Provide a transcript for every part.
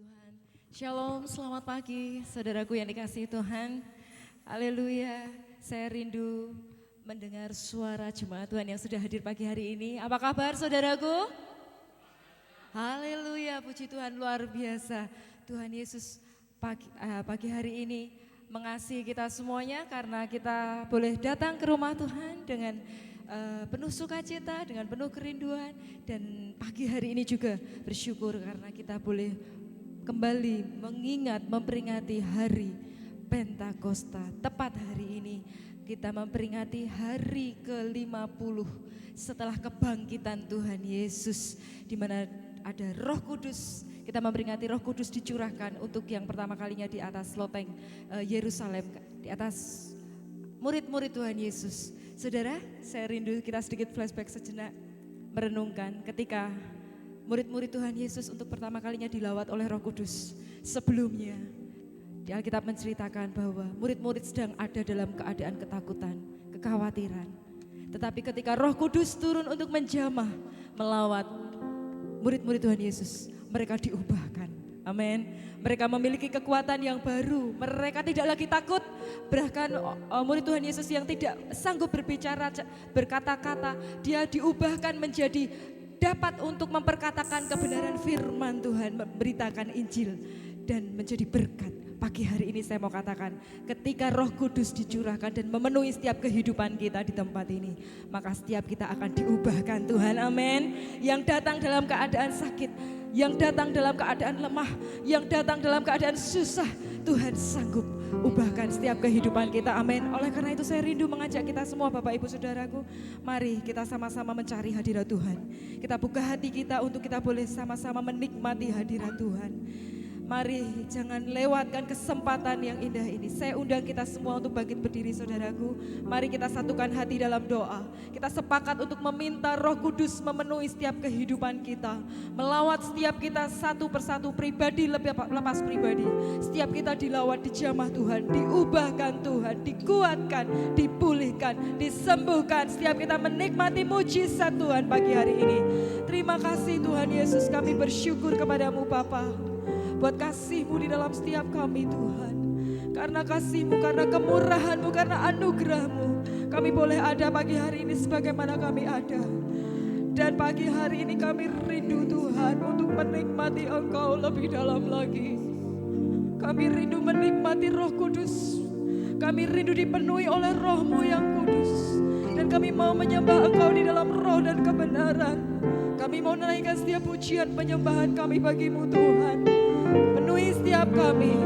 Tuhan. Shalom, selamat pagi saudaraku yang dikasihi Tuhan. Haleluya, saya rindu mendengar suara jemaat Tuhan yang sudah hadir pagi hari ini. Apa kabar saudaraku? Haleluya, puji Tuhan luar biasa. Tuhan Yesus pagi hari ini mengasihi kita semuanya karena kita boleh datang ke rumah Tuhan dengan penuh sukacita, dengan penuh kerinduan. Dan pagi hari ini juga bersyukur karena kita boleh kembali mengingat, memperingati hari Pentakosta. Tepat hari ini kita memperingati hari ke-50 setelah kebangkitan Tuhan Yesus, di mana ada Roh Kudus. Kita memperingati Roh Kudus dicurahkan untuk yang pertama kalinya di atas loteng Yerusalem, di atas murid-murid Tuhan Yesus. Saudara, saya rindu kita sedikit flashback sejenak, merenungkan ketika murid-murid Tuhan Yesus untuk pertama kalinya dilawat oleh Roh Kudus. Sebelumnya, di Alkitab menceritakan bahwa murid-murid sedang ada dalam keadaan ketakutan, kekhawatiran. Tetapi ketika Roh Kudus turun untuk menjamah, melawat murid-murid Tuhan Yesus, mereka diubahkan. Amin. Mereka memiliki kekuatan yang baru. Mereka tidak lagi takut. Bahkan murid Tuhan Yesus yang tidak sanggup berbicara, berkata-kata, dia diubahkan menjadi dapat untuk memperkatakan kebenaran firman Tuhan, memberitakan Injil dan menjadi berkat. Pagi hari ini saya mau katakan, ketika Roh Kudus dicurahkan dan memenuhi setiap kehidupan kita di tempat ini, maka setiap kita akan diubahkan Tuhan, amin. Yang datang dalam keadaan sakit, yang datang dalam keadaan lemah, yang datang dalam keadaan susah, Tuhan sanggup ubahkan setiap kehidupan kita, amin. Oleh karena itu saya rindu mengajak kita semua Bapak Ibu Saudaraku, mari kita sama-sama mencari hadirat Tuhan. Kita buka hati kita untuk kita boleh sama-sama menikmati hadirat Tuhan. Mari jangan lewatkan kesempatan yang indah ini. Saya undang kita semua untuk bangkit berdiri saudaraku. Mari kita satukan hati dalam doa. Kita sepakat untuk meminta Roh Kudus memenuhi setiap kehidupan kita. Melawat setiap kita satu persatu, pribadi lepas pribadi. Setiap kita dilawat, dijamah Tuhan, diubahkan Tuhan, dikuatkan, dipulihkan, disembuhkan. Setiap kita menikmati mujizat Tuhan pagi hari ini. Terima kasih Tuhan Yesus, kami bersyukur kepadamu Bapa. Buat kasih-Mu di dalam setiap kami Tuhan. Karena kasih-Mu, karena kemurahan-Mu, karena anugerah-Mu, kami boleh ada pagi hari ini sebagaimana kami ada. Dan pagi hari ini kami rindu Tuhan untuk menikmati Engkau lebih dalam lagi. Kami rindu menikmati Roh Kudus. Kami rindu dipenuhi oleh Roh-Mu yang kudus. Dan kami mau menyembah Engkau di dalam roh dan kebenaran. Kami mau menaikkan setiap pujian penyembahan kami bagi-Mu Tuhan. Penuhi setiap kami,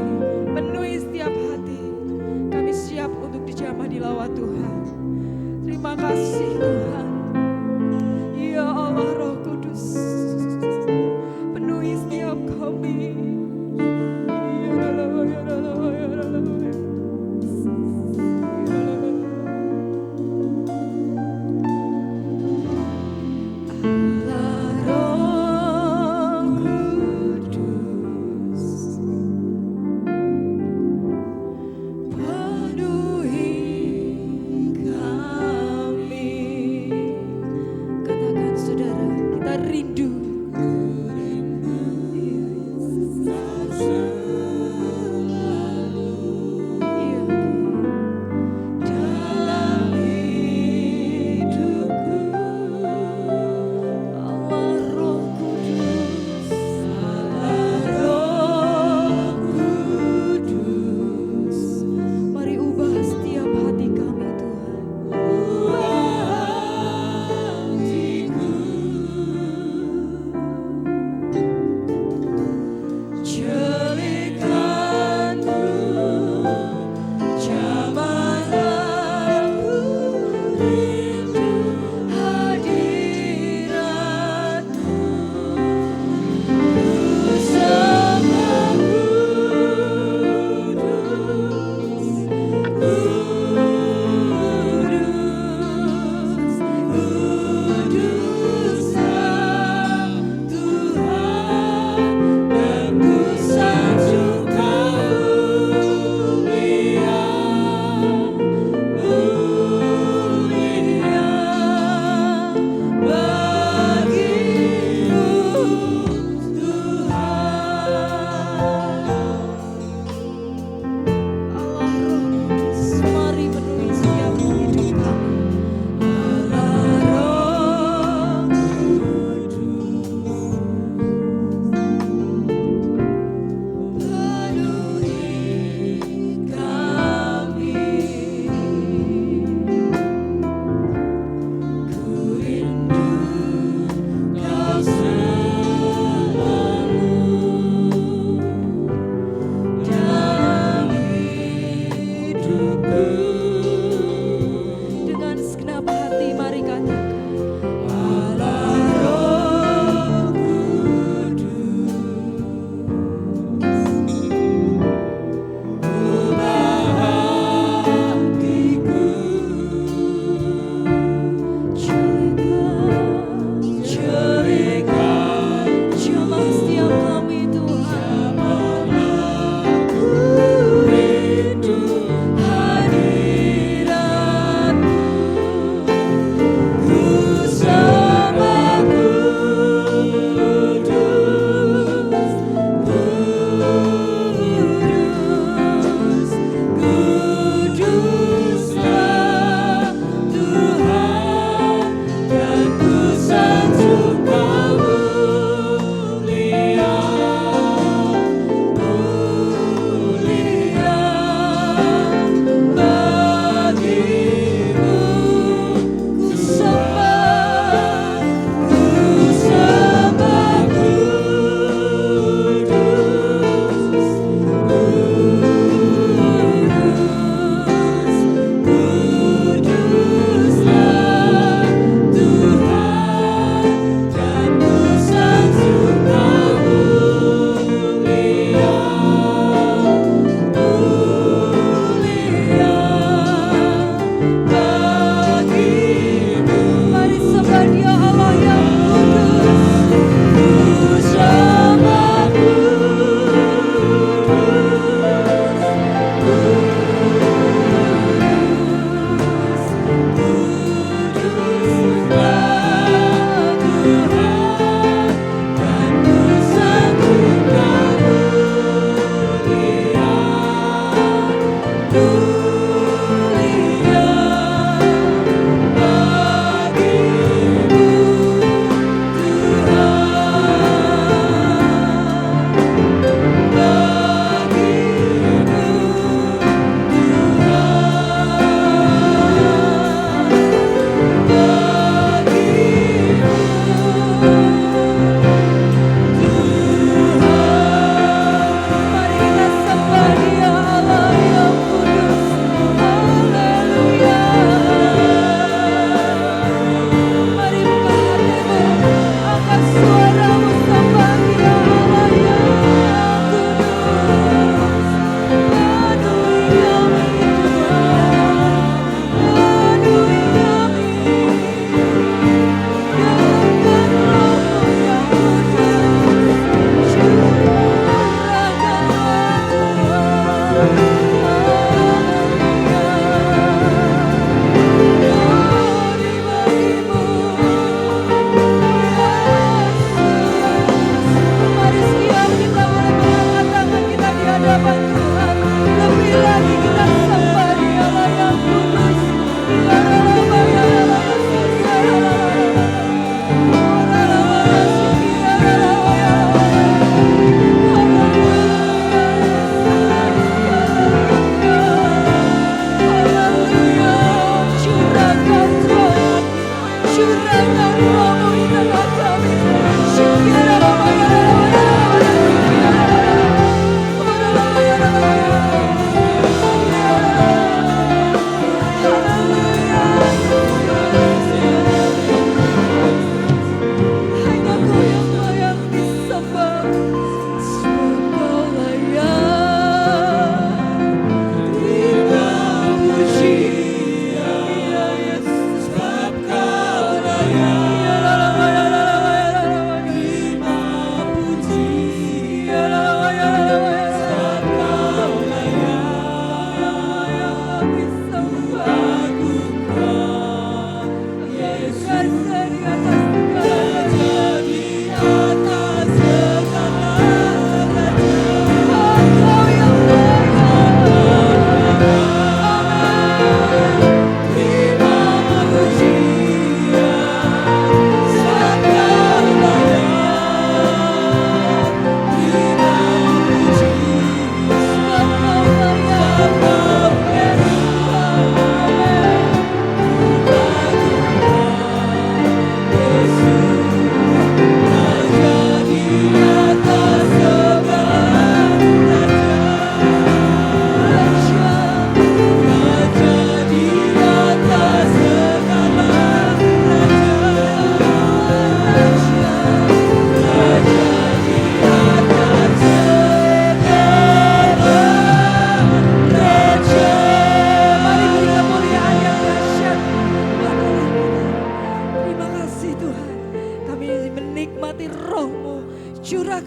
penuhi setiap hati. Kami siap untuk dijamah dilawat Tuhan. Terima kasih Tuhan. Ya Allah Roh Kudus, penuhi setiap kami. Penuhi kami.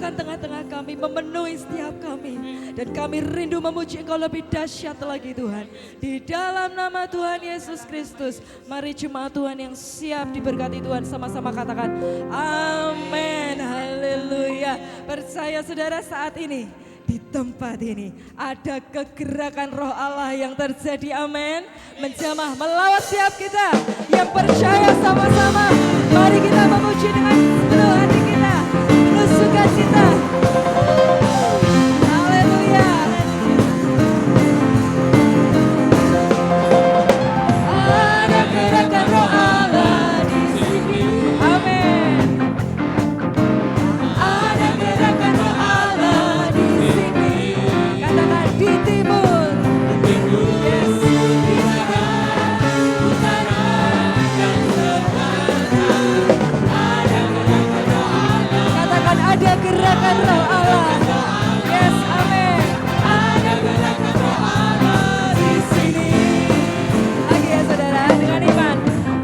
menyertakan tengah-tengah kami, memenuhi setiap kami. Dan kami rindu memuji Engkau lebih dahsyat lagi Tuhan. Di dalam nama Tuhan Yesus Kristus, mari jemaat Tuhan yang siap diberkati Tuhan sama-sama katakan amin, haleluya. Percaya saudara saat ini di tempat ini ada kegerakan roh Allah yang terjadi, amin. Menjamah melawat setiap kita yang percaya sama-sama. Mari kita memuji dengan seluruh hati kita, penuh sukacita. Haleluya. Ada gerakan roh Allah di sini, amin. Ada gerakan roh Allah di sini. Katakan di timur, yes, di barat, utara, dan selatan. Ada gerakan roh Allah. Katakan ada gerakan roh Allah. Yes, amin. Ada gerakan roh Allah di sini. Lagi ya saudara, dengan iman.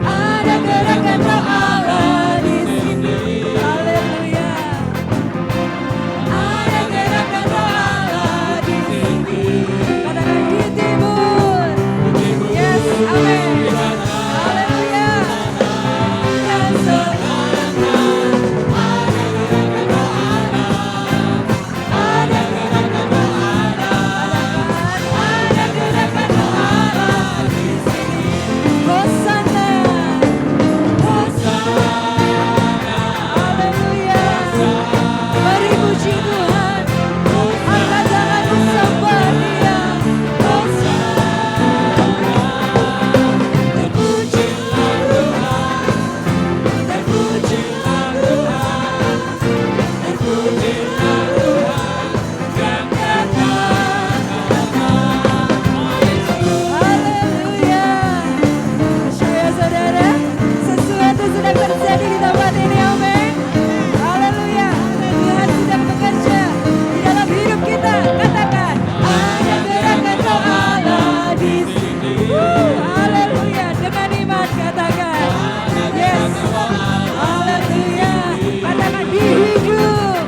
Ada gerakan roh Allah di sini. Haleluya. Ada gerakan roh Allah di sini. Katakan di timur. Yes, amin. Haleluya. Dan selatan. Ada gerakan roh Allah. Ada gerakan roh Allah. Ada gerakan roh Allah di sini. Hosana. Hosana. Haleluya. Mari puji Tuhan. Angkat tanganmu sembah Dia. Hosana. Terpujilah Tuhan. Terpujilah Tuhan. Terpujilah Tuhan yang datang. Haleluya. Percaya saudara, sesuatu sedang terjadi di tempat ini, amin. Haleluya. Tuhan sedang bekerja di dalam hidup kita. Katakan, ada gerakan roh Allah di sini. Haleluya. Dengan iman katakan, yes. Haleluya. Katakan di hidup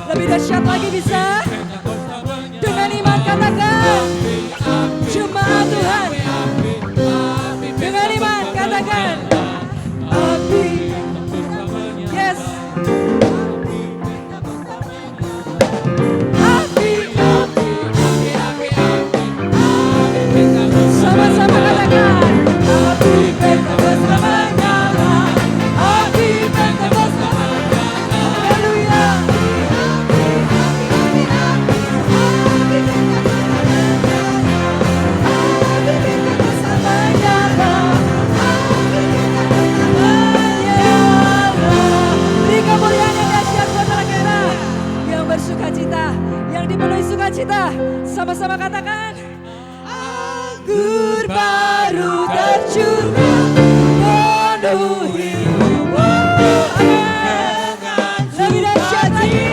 Lebih dahsyat lagi bisa. Dengan iman katakan, jemaat Tuhan. Dengan iman katakan, api. Yes. Sama-sama katakan, api Pentekost menyala, api Pentekost menyala. Haleluya. Beri kemuliaan yang dahsyat buat saudara yang bersukacita, yang dipenuhi sukacita. Sama-sama katakan, anggur baru tercurah penuhi hidupku. Lebih dahsyat lagi.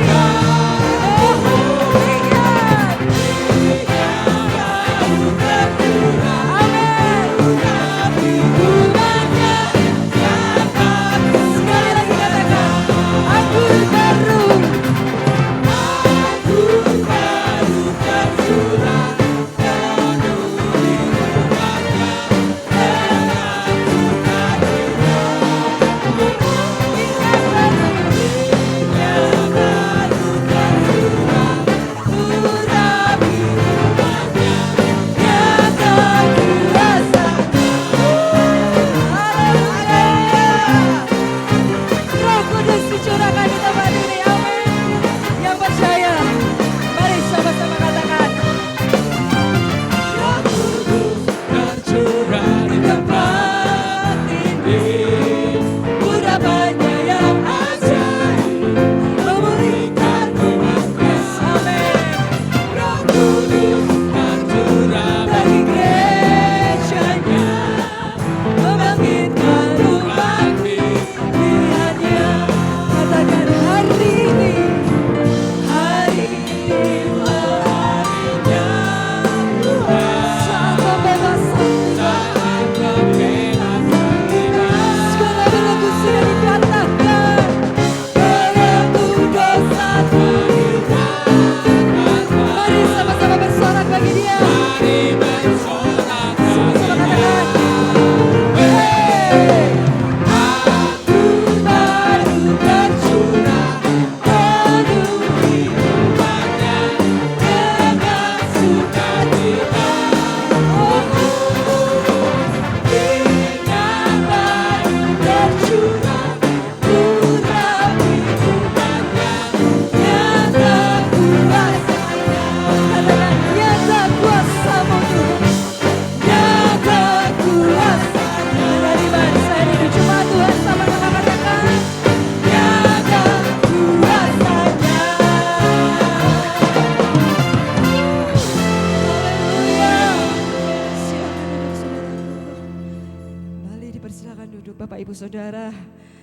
Saudara,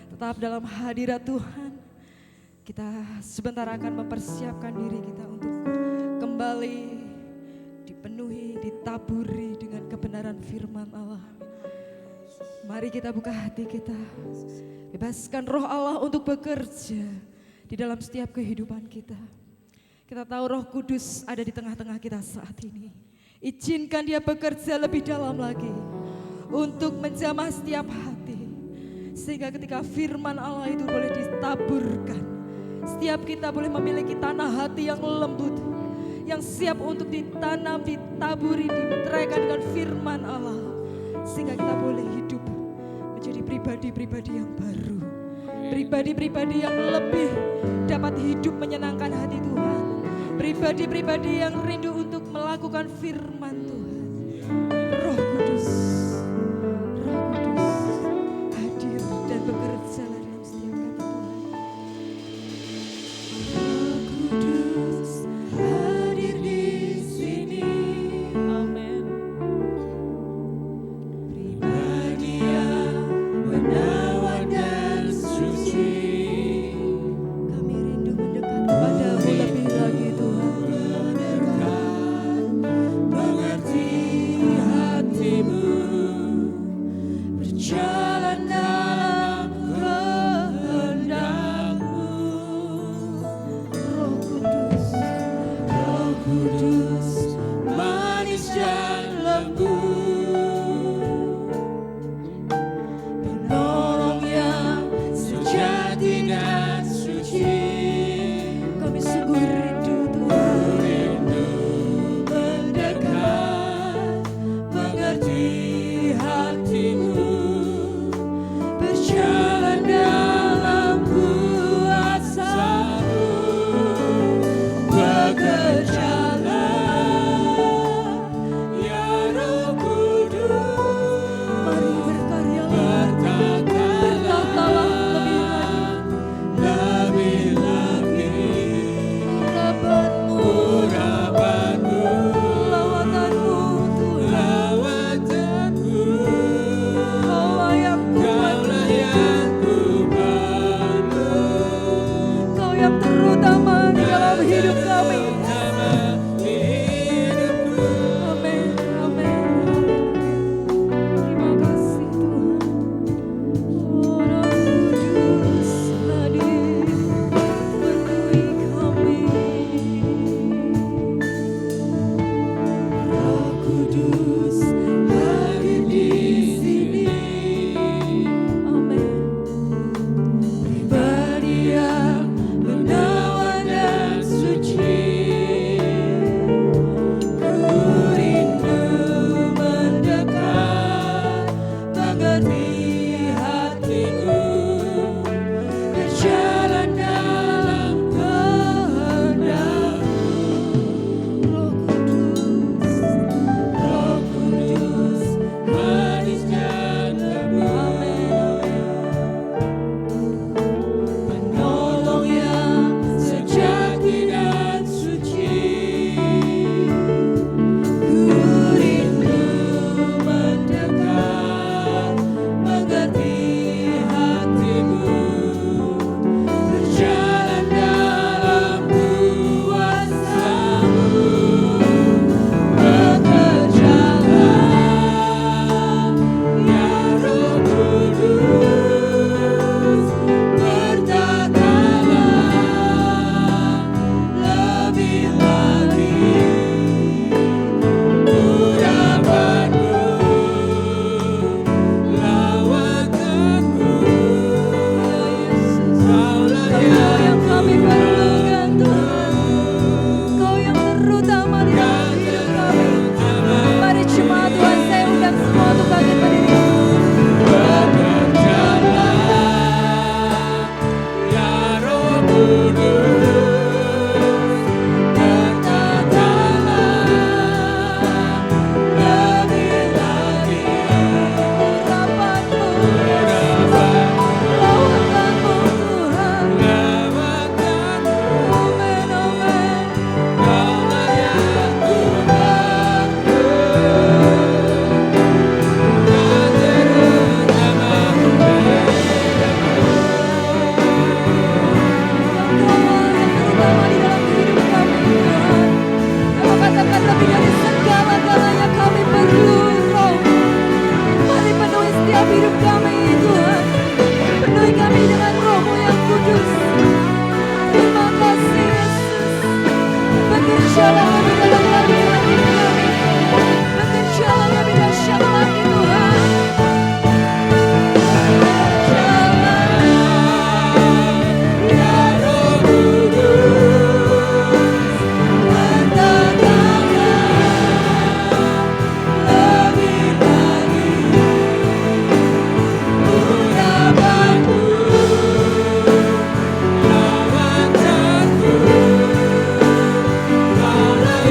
tetap dalam hadirat Tuhan. Kita sebentar akan mempersiapkan diri kita untuk kembali dipenuhi, ditaburi dengan kebenaran firman Allah. Mari kita buka hati kita, bebaskan roh Allah untuk bekerja di dalam setiap kehidupan kita. Kita tahu Roh Kudus ada di tengah-tengah kita saat ini. Izinkan Dia bekerja lebih dalam lagi untuk menjamah setiap hati. Sehingga ketika firman Allah itu boleh ditaburkan, setiap kita boleh memiliki tanah hati yang lembut, yang siap untuk ditanam, ditaburi, dimeteraikan dengan firman Allah. Sehingga kita boleh hidup menjadi pribadi-pribadi yang baru, pribadi-pribadi yang lebih dapat hidup menyenangkan hati Tuhan, pribadi-pribadi yang rindu untuk melakukan firman Tuhan. Roh Kudus, Roh Kudus hadir dan bekerja dalam setiap kami Tuhan. Roh Kudus hadir di sini. Amin. Pribadi yang menawan dan suci, kami rindu mendekat kepadamu lebih lagi Tuhan. Mengerti Kudus, manis dan lembut, penolong yang sejati dan suci. Kami sungguh rindu Tuhan, Rindu mendekat, mengerti hatimu, berjalan dalam kuasa-Mu, bekerjalah ya Roh Kudus. mari berkaryalah, Berkatalah lebih lagi, urapan-Mu, urapan-Mu, lawatanmu Tuhan. lawatanku, Kaulah yang Kaulah yang kubangun, Kau yang terutama di dalam hidup kami. terutama di hidupku. Amin, amin. Terima kasih Tuhan. Oh, Roh Kudus hadir memenuhi kami. Roh Kudus hadir di sini, Amin. pribadi yang menawan dan suci. Ku rindu mendekat, mengerti hatimu, berjalan dalam kehendak-Mu. Roh Kudus, Roh Kudus, manis dan lembut, penolong yang sejati dan suci. Ku rindu mendekat, mengerti hatimu, berjalan dalam kuasa-Mu, bekerjalah ya Roh Kudus, berkatalah lebih lagi, urapan-Mu, lawatanku, Kaulah Kau yang kami perlukan kubangun, Tuhan. Kau yang terutama di dalam hidup kami. Mari jemaat Tuhan, saya undang semua untuk bangkit berdiri. bekerjalah ya Roh Kudus, berkatalah lebih lagi, Urapan-Mu, urapan-Mu, lawatanmu Tuhan. lawatanku, Amin, amin. Kaulah yang kubangun, Kaulah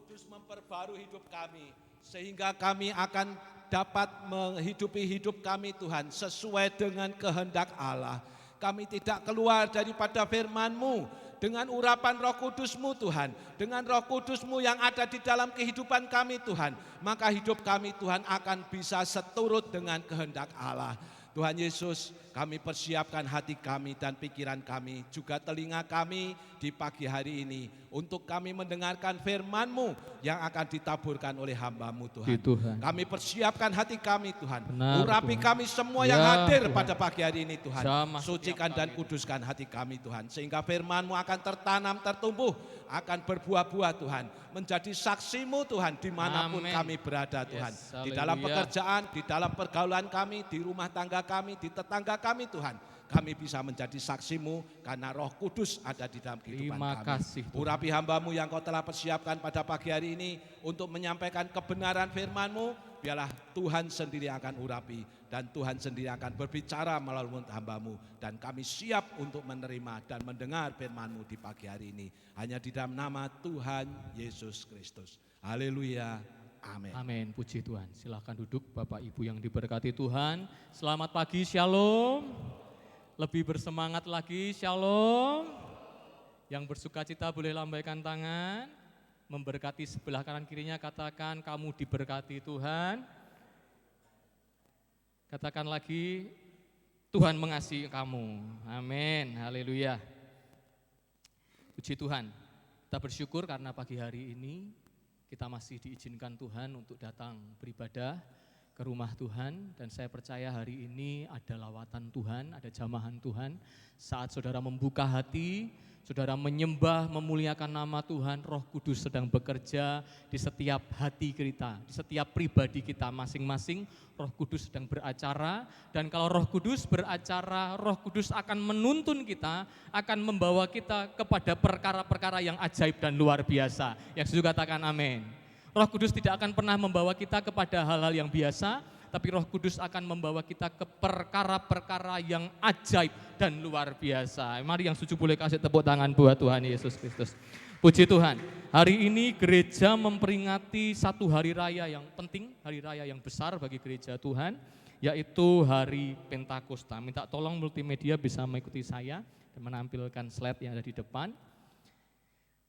Kudus memperbarui hidup kami, sehingga kami akan dapat menghidupi hidup kami Tuhan sesuai dengan kehendak Allah. Kami tidak keluar daripada firman-Mu dengan urapan Roh Kudus-Mu Tuhan, dengan Roh Kudus-Mu yang ada di dalam kehidupan kami Tuhan, maka hidup kami Tuhan akan bisa seturut dengan kehendak Allah. Tuhan Yesus, kami persiapkan hati kami dan pikiran kami, juga telinga kami di pagi hari ini, untuk kami mendengarkan firman-Mu yang akan ditaburkan oleh hamba-Mu Tuhan. Tuhan. Kami persiapkan hati kami Tuhan, Benar, urapi Tuhan. kami semua Ya, yang hadir Tuhan. pada pagi hari ini Tuhan. Sama Sucikan setiap dan kami, kuduskan hati kami Tuhan, sehingga firman-Mu akan tertanam, tertumbuh, akan berbuah-buah Tuhan, menjadi saksi-Mu Tuhan dimanapun Amin. kami berada Tuhan. Yes, Di dalam haleluya. pekerjaan, di dalam pergaulan kami, di rumah tangga kami, di tetangga kami Tuhan. Kami bisa menjadi saksi-Mu karena Roh Kudus ada di dalam kehidupan Terima kami. kasih, Tuhan. Urapi hamba-Mu yang Kau telah persiapkan pada pagi hari ini untuk menyampaikan kebenaran firman-Mu, biarlah Tuhan sendiri akan urapi dan Tuhan sendiri akan berbicara melalui mulut hamba-Mu, dan kami siap untuk menerima dan mendengar firman-Mu di pagi hari ini. Hanya di dalam nama Tuhan Yesus Kristus. Haleluya. Amin. Amin, puji Tuhan. Silahkan duduk Bapak Ibu yang diberkati Tuhan. Selamat pagi, shalom. Lebih bersemangat lagi, shalom. Yang bersuka cita boleh lambaikan tangan. Memberkati sebelah kanan kirinya, katakan kamu diberkati Tuhan. Katakan lagi, Tuhan mengasihi kamu. Amin, haleluya. Puji Tuhan. Kita bersyukur karena pagi hari ini kita masih diizinkan Tuhan untuk datang beribadah ke rumah Tuhan, dan saya percaya hari ini ada lawatan Tuhan, ada jamahan Tuhan. Saat saudara membuka hati, saudara menyembah, memuliakan nama Tuhan, Roh Kudus sedang bekerja di setiap hati kita, di setiap pribadi kita masing-masing. Roh Kudus sedang beracara, dan kalau Roh Kudus beracara, Roh Kudus akan menuntun kita, akan membawa kita kepada perkara-perkara yang ajaib dan luar biasa. Yang setuju katakan amin. Roh Kudus tidak akan pernah membawa kita kepada hal-hal yang biasa, tapi Roh Kudus akan membawa kita ke perkara-perkara yang ajaib dan luar biasa. Mari yang setuju boleh kasih tepuk tangan buat Tuhan Yesus Kristus. Puji Tuhan, hari ini gereja memperingati satu hari raya yang penting, hari raya yang besar bagi gereja Tuhan, yaitu hari Pentakosta. Minta tolong multimedia bisa mengikuti saya dan menampilkan slide yang ada di depan.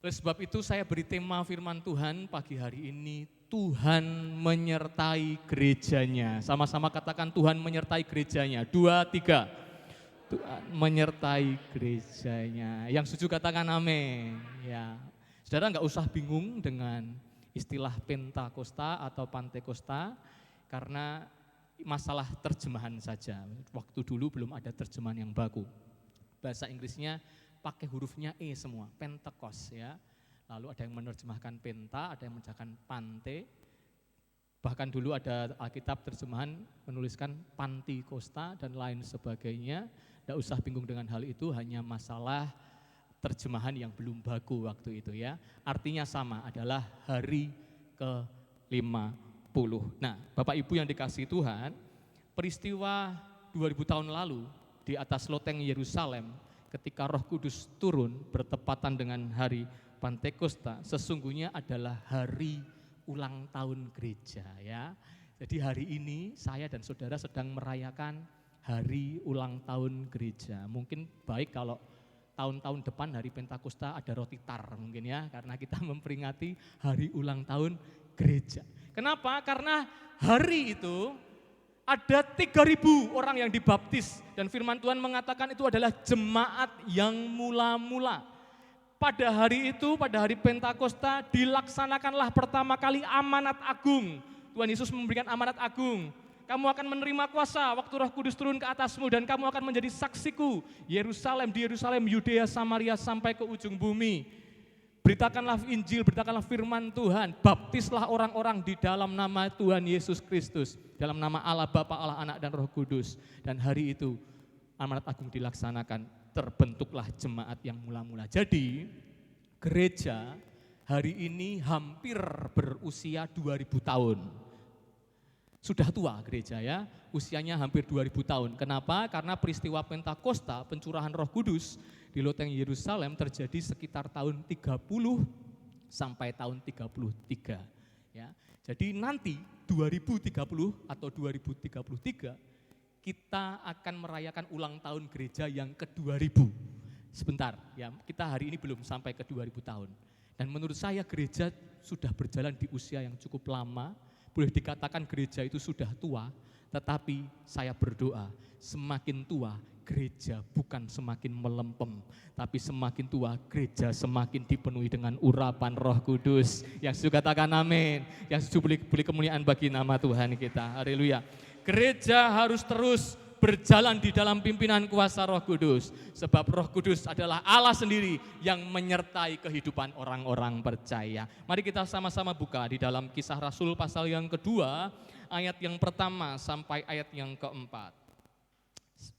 Oleh sebab itu saya beri tema firman Tuhan pagi hari ini, Tuhan menyertai gerejanya. Sama-sama katakan Tuhan menyertai gerejanya. 2, 3. Tuhan menyertai gerejanya. Yang setuju katakan amin. Ya. Saudara enggak usah bingung dengan istilah Pentakosta atau Pantekosta, karena masalah terjemahan saja. Waktu dulu belum ada terjemahan yang baku. Bahasa Inggrisnya pakai hurufnya E semua, Pentecost ya. Lalu ada yang menerjemahkan penta, ada yang menerjemahkan pante. Bahkan dulu ada Alkitab terjemahan menuliskan Pantikosta dan lain sebagainya. Tidak usah bingung dengan hal itu, hanya masalah terjemahan yang belum baku waktu itu ya. Artinya sama, adalah hari ke-50. Nah, Bapak Ibu yang dikasihi Tuhan, peristiwa 2000 tahun lalu di atas loteng Yerusalem, ketika Roh Kudus turun bertepatan dengan hari Pantekosta, sesungguhnya adalah hari ulang tahun gereja ya. Jadi hari ini saya dan saudara sedang merayakan hari ulang tahun gereja. Mungkin baik kalau tahun-tahun depan hari Pentakosta ada roti tar mungkin ya, karena kita memperingati hari ulang tahun gereja. Kenapa? Karena hari itu ada 3.000 orang yang dibaptis, dan firman Tuhan mengatakan itu adalah jemaat yang mula-mula. Pada hari itu, pada hari Pentakosta dilaksanakanlah pertama kali amanat agung. Tuhan Yesus memberikan amanat agung. Kamu akan menerima kuasa waktu Roh Kudus turun ke atasmu, dan kamu akan menjadi saksiku di Yerusalem, Yudea, Samaria sampai ke ujung bumi. Beritakanlah Injil, beritakanlah firman Tuhan, baptislah orang-orang di dalam nama Tuhan Yesus Kristus, dalam nama Allah Bapa, Allah Anak dan Roh Kudus. Dan hari itu amanat agung dilaksanakan, terbentuklah jemaat yang mula-mula. Jadi gereja hari ini hampir berusia 2000 tahun. Sudah tua gereja ya, usianya hampir 2000 tahun. Kenapa? Karena peristiwa Pentakosta, pencurahan Roh Kudus di loteng Yerusalem terjadi sekitar tahun 30 sampai tahun 33 ya. Jadi nanti 2030 atau 2033 kita akan merayakan ulang tahun gereja yang ke-2000. Sebentar ya, kita hari ini belum sampai ke 2000 tahun. Dan menurut saya gereja sudah berjalan di usia yang cukup lama, boleh dikatakan gereja itu sudah tua, tetapi saya berdoa semakin tua gereja bukan semakin melempem, tapi semakin tua gereja semakin dipenuhi dengan urapan Roh Kudus. Yang setuju katakan amin, yang setuju beri kemuliaan bagi nama Tuhan kita. Haleluya. Gereja harus terus berjalan di dalam pimpinan kuasa Roh Kudus, sebab Roh Kudus adalah Allah sendiri yang menyertai kehidupan orang-orang percaya. Mari kita sama-sama buka di dalam Kisah Rasul pasal yang kedua, ayat yang pertama sampai ayat yang keempat.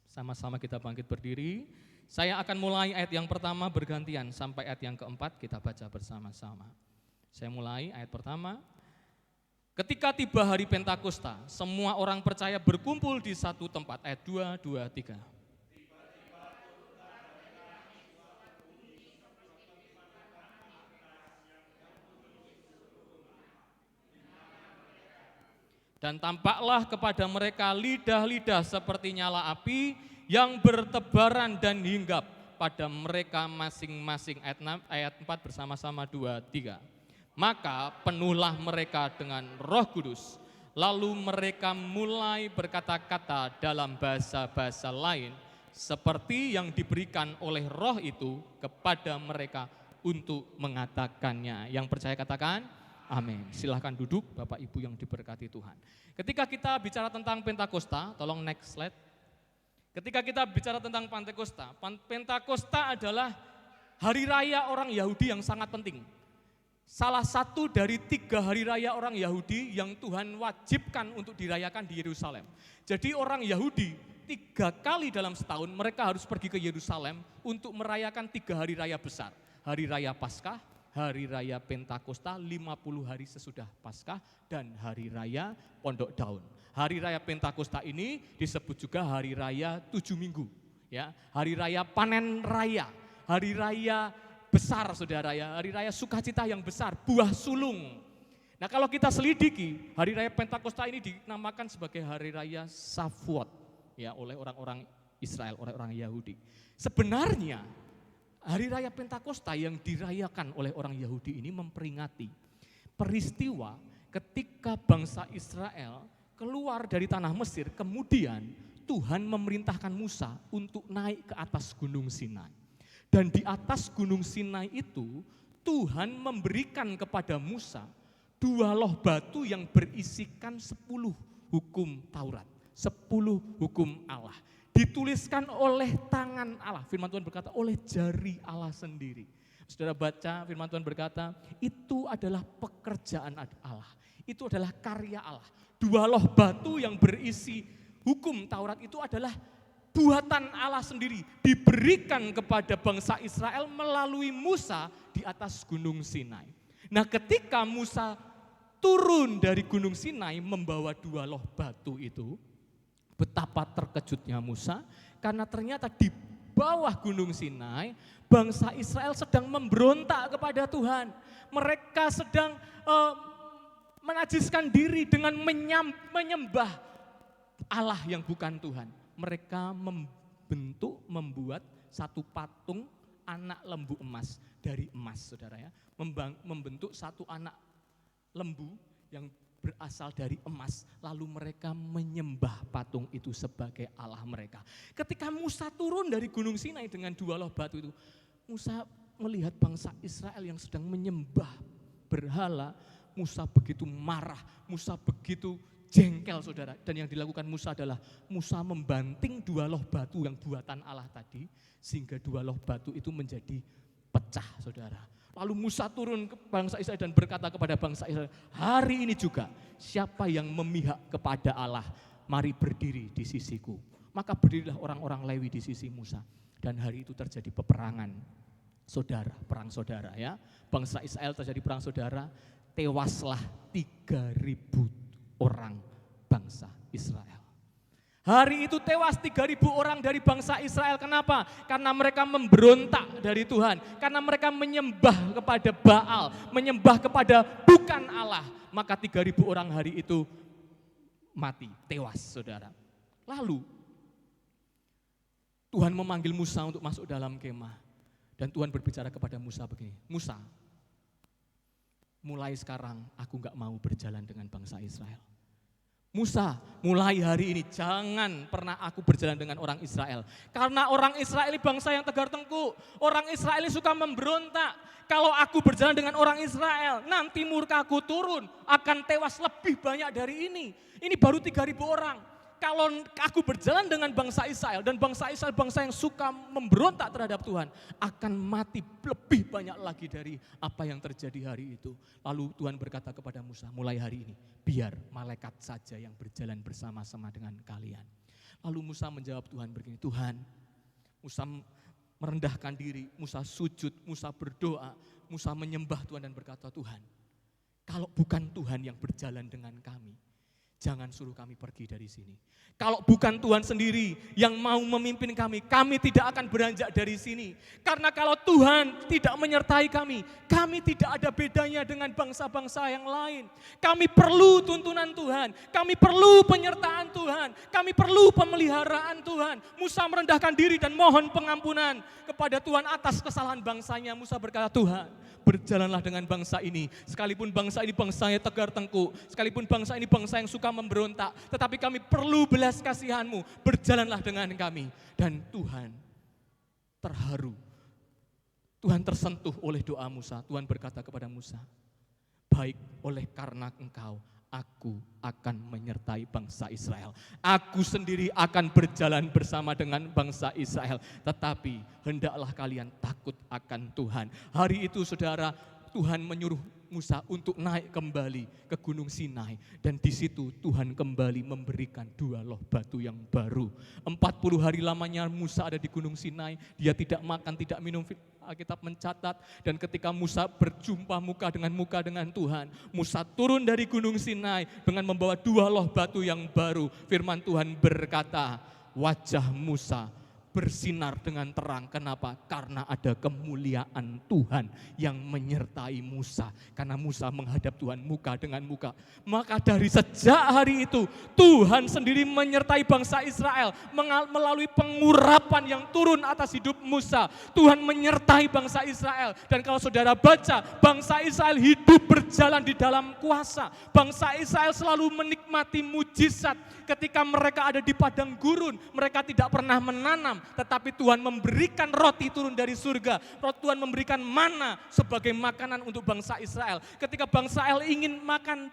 Sama-sama kita bangkit berdiri. Saya akan mulai ayat yang pertama bergantian sampai ayat yang keempat, kita baca bersama-sama. Saya mulai ayat pertama. Ketika tiba hari Pentakosta, semua orang percaya berkumpul di satu tempat. Ayat 2, 2, 3. Dan tampaklah kepada mereka lidah-lidah seperti nyala api yang bertebaran dan hinggap pada mereka masing-masing. Ayat 4 bersama-sama 2, 3. Maka penuhlah mereka dengan Roh Kudus, lalu mereka mulai berkata-kata dalam bahasa-bahasa lain seperti yang diberikan oleh Roh itu kepada mereka untuk mengatakannya. Yang percaya katakan amin. Silahkan duduk Bapak Ibu yang diberkati Tuhan. Ketika kita bicara tentang Pentakosta, tolong next slide. Ketika kita bicara tentang Pentakosta adalah hari raya orang Yahudi yang sangat penting. Salah satu dari 3 hari raya orang Yahudi yang Tuhan wajibkan untuk dirayakan di Yerusalem. Jadi orang Yahudi 3 kali dalam setahun mereka harus pergi ke Yerusalem untuk merayakan 3 hari raya besar. Hari raya Paskah, hari raya Pentakosta 50 hari sesudah Paskah, dan hari raya Pondok Daun. Hari raya Pentakosta ini disebut juga hari raya 7 minggu. Ya, hari raya panen raya, hari raya besar saudara ya, hari raya sukacita yang besar, buah sulung. Nah kalau kita selidiki, hari raya Pentakosta ini dinamakan sebagai hari raya Shavuot ya oleh orang-orang Israel, orang-orang Yahudi. Sebenarnya hari raya Pentakosta yang dirayakan oleh orang Yahudi ini memperingati peristiwa ketika bangsa Israel keluar dari tanah Mesir, kemudian Tuhan memerintahkan Musa untuk naik ke atas Gunung Sinai. Dan di atas Gunung Sinai itu Tuhan memberikan kepada Musa 2 loh batu yang berisikan 10 hukum Taurat, 10 hukum Allah. Dituliskan oleh tangan Allah, firman Tuhan berkata oleh jari Allah sendiri. Saudara baca firman Tuhan berkata itu adalah pekerjaan Allah, itu adalah karya Allah. 2 loh batu yang berisi hukum Taurat itu adalah buatan Allah sendiri, diberikan kepada bangsa Israel melalui Musa di atas Gunung Sinai. Nah ketika Musa turun dari Gunung Sinai membawa 2 loh batu itu, betapa terkejutnya Musa karena ternyata di bawah Gunung Sinai bangsa Israel sedang memberontak kepada Tuhan. Mereka sedang menajiskan diri dengan menyembah Allah yang bukan Tuhan. Mereka membuat satu patung anak lembu emas dari emas, saudara ya. Membentuk satu anak lembu yang berasal dari emas, lalu mereka menyembah patung itu sebagai Allah mereka. Ketika Musa turun dari Gunung Sinai dengan 2 loh batu itu, Musa melihat bangsa Israel yang sedang menyembah berhala. Musa begitu marah, Musa begitu jengkel saudara, dan yang dilakukan Musa adalah Musa membanting 2 loh batu yang buatan Allah tadi, sehingga 2 loh batu itu menjadi pecah saudara. Lalu Musa turun ke bangsa Israel dan berkata kepada bangsa Israel, hari ini juga siapa yang memihak kepada Allah, mari berdiri di sisiku. Maka berdirilah orang-orang Lewi di sisi Musa, dan hari itu terjadi peperangan saudara, perang saudara ya. Bangsa Israel terjadi perang saudara, tewaslah 3.000 orang bangsa Israel. Hari itu tewas 3.000 orang dari bangsa Israel. Kenapa? Karena mereka memberontak dari Tuhan. Karena mereka menyembah kepada Baal, menyembah kepada bukan Allah. Maka 3.000 orang hari itu mati, tewas saudara. Lalu Tuhan memanggil Musa untuk masuk dalam kemah. Dan Tuhan berbicara kepada Musa begini, Musa, mulai sekarang aku gak mau berjalan dengan bangsa Israel. Musa, mulai hari ini jangan pernah aku berjalan dengan orang Israel. Karena orang Israel ini bangsa yang tegar tengkuk. Orang Israel ini suka memberontak. Kalau aku berjalan dengan orang Israel, nanti murkaku turun, akan tewas lebih banyak dari ini. Ini baru 3.000 orang. Kalau aku berjalan dengan bangsa Israel, dan bangsa Israel bangsa yang suka memberontak terhadap Tuhan, akan mati lebih banyak lagi dari apa yang terjadi hari itu. Lalu Tuhan berkata kepada Musa, mulai hari ini biar malaikat saja yang berjalan bersama-sama dengan kalian. Lalu Musa menjawab Tuhan begini, Tuhan, Musa merendahkan diri, Musa sujud, Musa berdoa, Musa menyembah Tuhan dan berkata, Tuhan, kalau bukan Tuhan yang berjalan dengan kami, jangan suruh kami pergi dari sini. Kalau bukan Tuhan sendiri yang mau memimpin kami tidak akan beranjak dari sini. Karena kalau Tuhan tidak menyertai kami tidak ada bedanya dengan bangsa-bangsa yang lain. Kami perlu tuntunan Tuhan, kami perlu penyertaan Tuhan, kami perlu pemeliharaan Tuhan. Musa merendahkan diri dan mohon pengampunan kepada Tuhan atas kesalahan bangsanya. Musa berkata, Tuhan, berjalanlah dengan bangsa ini, sekalipun bangsa ini bangsa yang tegar tengkuk, sekalipun bangsa ini bangsa yang suka memberontak, tetapi kami perlu belas kasihan-Mu, berjalanlah dengan kami. Dan Tuhan terharu, Tuhan tersentuh oleh doa Musa. Tuhan berkata kepada Musa, baik, oleh karena engkau, aku akan menyertai bangsa Israel. Aku sendiri akan berjalan bersama dengan bangsa Israel. Tetapi hendaklah kalian takut akan Tuhan. Hari itu saudara, Tuhan menyuruh Musa untuk naik kembali ke Gunung Sinai. Dan di situ Tuhan kembali memberikan 2 loh batu yang baru. 40 hari lamanya Musa ada di Gunung Sinai. Dia tidak makan, tidak minum. Alkitab mencatat, dan ketika Musa berjumpa muka dengan Tuhan, Musa turun dari Gunung Sinai dengan membawa 2 loh batu yang baru. Firman Tuhan berkata, wajah Musa bersinar dengan terang. Kenapa? Karena ada kemuliaan Tuhan yang menyertai Musa. Karena Musa menghadap Tuhan muka dengan muka. Maka dari sejak hari itu, Tuhan sendiri menyertai bangsa Israel melalui pengurapan yang turun atas hidup Musa. Tuhan menyertai bangsa Israel. Dan kalau saudara baca, bangsa Israel hidup berjalan di dalam kuasa. Bangsa Israel selalu menikmati mujizat. Ketika mereka ada di padang gurun, mereka tidak pernah menanam, tetapi Tuhan memberikan roti turun dari surga. Tuhan memberikan mana sebagai makanan untuk bangsa Israel. Ketika bangsa Israel ingin makan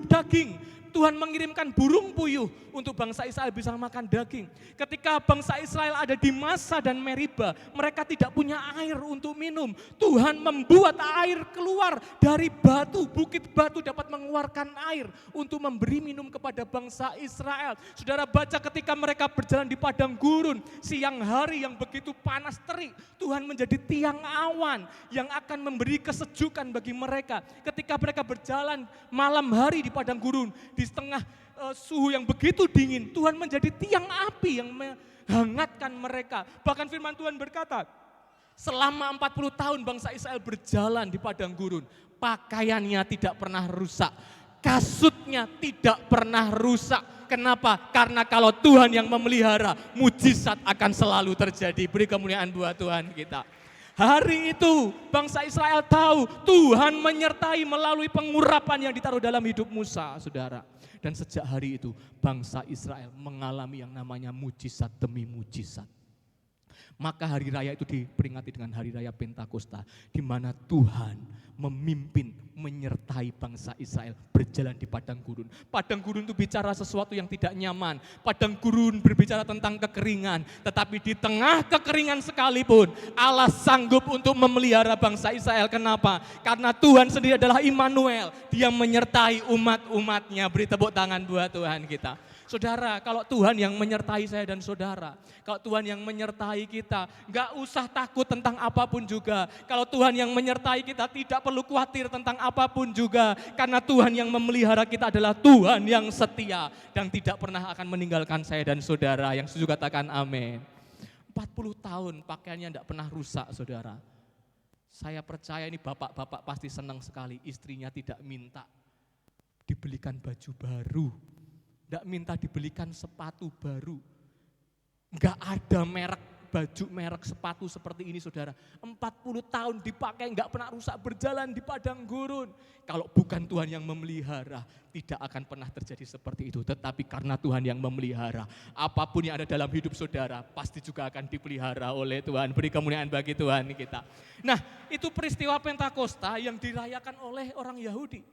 daging, Tuhan mengirimkan burung puyuh untuk bangsa Israel bisa makan daging. Ketika bangsa Israel ada di Masa dan Meriba, mereka tidak punya air untuk minum. Tuhan membuat air keluar dari batu, bukit batu dapat mengeluarkan air untuk memberi minum kepada bangsa Israel. Saudara baca ketika mereka berjalan di padang gurun, siang hari yang begitu panas terik, Tuhan menjadi tiang awan yang akan memberi kesejukan bagi mereka. Ketika mereka berjalan malam hari di padang gurun, di setengah suhu yang begitu dingin, Tuhan menjadi tiang api yang menghangatkan mereka. Bahkan firman Tuhan berkata, selama 40 tahun bangsa Israel berjalan di padang gurun, pakaiannya tidak pernah rusak, kasutnya tidak pernah rusak. Kenapa? Karena kalau Tuhan yang memelihara, mujizat akan selalu terjadi. Beri kemuliaan buat Tuhan kita. Hari itu bangsa Israel tahu Tuhan menyertai melalui pengurapan yang ditaruh dalam hidup Musa, saudara. Dan sejak hari itu bangsa Israel mengalami yang namanya mujizat demi mujizat. Maka hari raya itu diperingati dengan hari raya Pentakosta, di mana Tuhan memimpin, menyertai bangsa Israel berjalan di padang gurun. Padang gurun itu bicara sesuatu yang tidak nyaman. Padang gurun berbicara tentang kekeringan. Tetapi di tengah kekeringan sekalipun, Allah sanggup untuk memelihara bangsa Israel. Kenapa? Karena Tuhan sendiri adalah Immanuel. Dia menyertai umat-umatnya. Beri tepuk tangan buat Tuhan kita. Saudara, kalau Tuhan yang menyertai saya dan saudara, kalau Tuhan yang menyertai kita, gak usah takut tentang apapun juga. Kalau Tuhan yang menyertai kita, tidak perlu khawatir tentang apapun juga. Karena Tuhan yang memelihara kita adalah Tuhan yang setia dan tidak pernah akan meninggalkan saya dan saudara. Yang setuju katakan amin. 40 tahun pakaiannya tidak pernah rusak, saudara. Saya percaya ini bapak-bapak pasti senang sekali, istrinya tidak minta dibelikan baju baru, tidak minta dibelikan sepatu baru. Enggak ada merek baju, merek sepatu seperti ini, saudara. 40 tahun dipakai enggak pernah rusak, berjalan di padang gurun. Kalau bukan Tuhan yang memelihara, tidak akan pernah terjadi seperti itu. Tetapi karena Tuhan yang memelihara, apapun yang ada dalam hidup saudara pasti juga akan dipelihara oleh Tuhan. Beri kemuliaan bagi Tuhan kita. Nah, itu peristiwa Pentakosta yang dirayakan oleh orang Yahudi.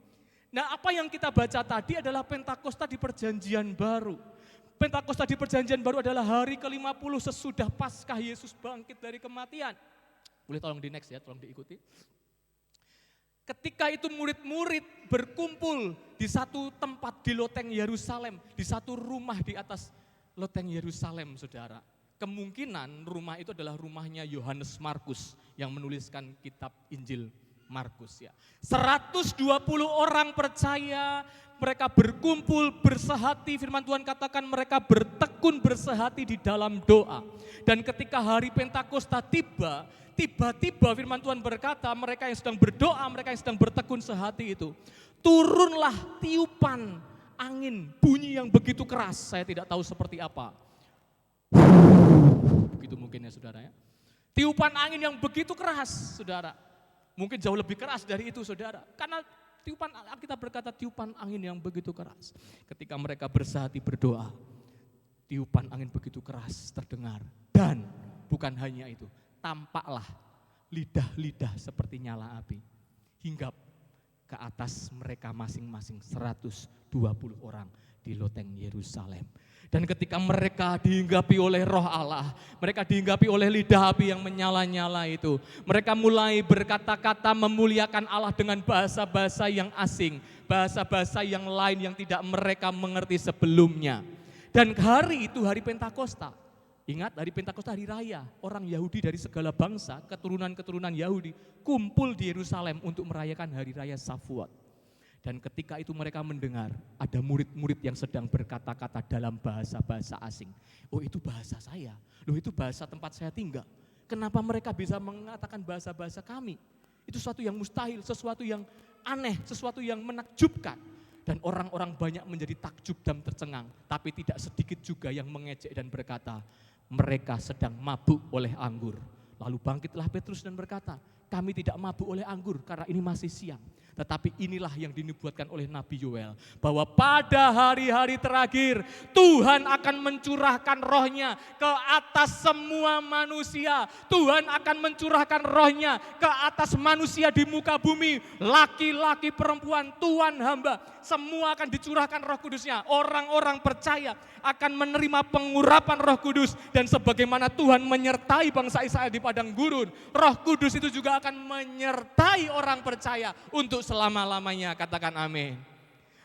Nah, apa yang kita baca tadi adalah Pentakosta di Perjanjian Baru. Pentakosta di Perjanjian Baru adalah hari ke-50 sesudah Paskah Yesus bangkit dari kematian. Boleh tolong di next ya, tolong diikuti. Ketika itu murid-murid berkumpul di satu tempat di loteng Yerusalem, di satu rumah di atas loteng Yerusalem, saudara. Kemungkinan rumah itu adalah rumahnya Yohanes Markus yang menuliskan kitab Injil Markus ya. 120 orang percaya, mereka berkumpul bersehati, firman Tuhan katakan mereka bertekun bersehati di dalam doa. Dan ketika hari Pentakosta tiba-tiba firman Tuhan berkata, mereka yang sedang berdoa, mereka yang sedang bertekun sehati itu, turunlah tiupan angin, bunyi yang begitu keras, saya tidak tahu seperti apa. Begitu mungkin ya saudara ya. Tiupan angin yang begitu keras, saudara. Mungkin jauh lebih keras dari itu, saudara. Karena tiupan, kita berkata tiupan angin yang begitu keras. Ketika mereka bersehati berdoa, tiupan angin begitu keras terdengar. Dan bukan hanya itu, tampaklah lidah-lidah seperti nyala api. Hinggap ke atas mereka masing-masing 120 orang di loteng Yerusalem. Dan ketika mereka dihinggapi oleh Roh Allah, mereka dihinggapi oleh lidah api yang menyala-nyala itu, mereka mulai berkata-kata memuliakan Allah dengan bahasa-bahasa yang asing, bahasa-bahasa yang lain yang tidak mereka mengerti sebelumnya. Dan hari itu hari Pentakosta. Ingat, hari Pentakosta hari raya, orang Yahudi dari segala bangsa, keturunan-keturunan Yahudi kumpul di Yerusalem untuk merayakan hari raya Shavuot. Dan ketika itu mereka mendengar ada murid-murid yang sedang berkata-kata dalam bahasa-bahasa asing. Oh, itu bahasa saya, loh itu bahasa tempat saya tinggal. Kenapa mereka bisa mengatakan bahasa-bahasa kami? Itu sesuatu yang mustahil, sesuatu yang aneh, sesuatu yang menakjubkan. Dan orang-orang banyak menjadi takjub dan tercengang, tapi tidak sedikit juga yang mengejek dan berkata, mereka sedang mabuk oleh anggur. Lalu bangkitlah Petrus dan berkata, kami tidak mabuk oleh anggur karena ini masih siang. Tetapi inilah yang dinubuatkan oleh Nabi Yoel, bahwa pada hari-hari terakhir Tuhan akan mencurahkan rohnya ke atas semua manusia. Tuhan akan mencurahkan rohnya ke atas manusia di muka bumi, laki-laki, perempuan, tuan, hamba. Semua akan dicurahkan Roh Kudusnya. Orang-orang percaya akan menerima pengurapan Roh Kudus. Dan sebagaimana Tuhan menyertai bangsa Israel di padang gurun, Roh Kudus itu juga akan menyertai orang percaya untuk selama-lamanya. Katakan amin.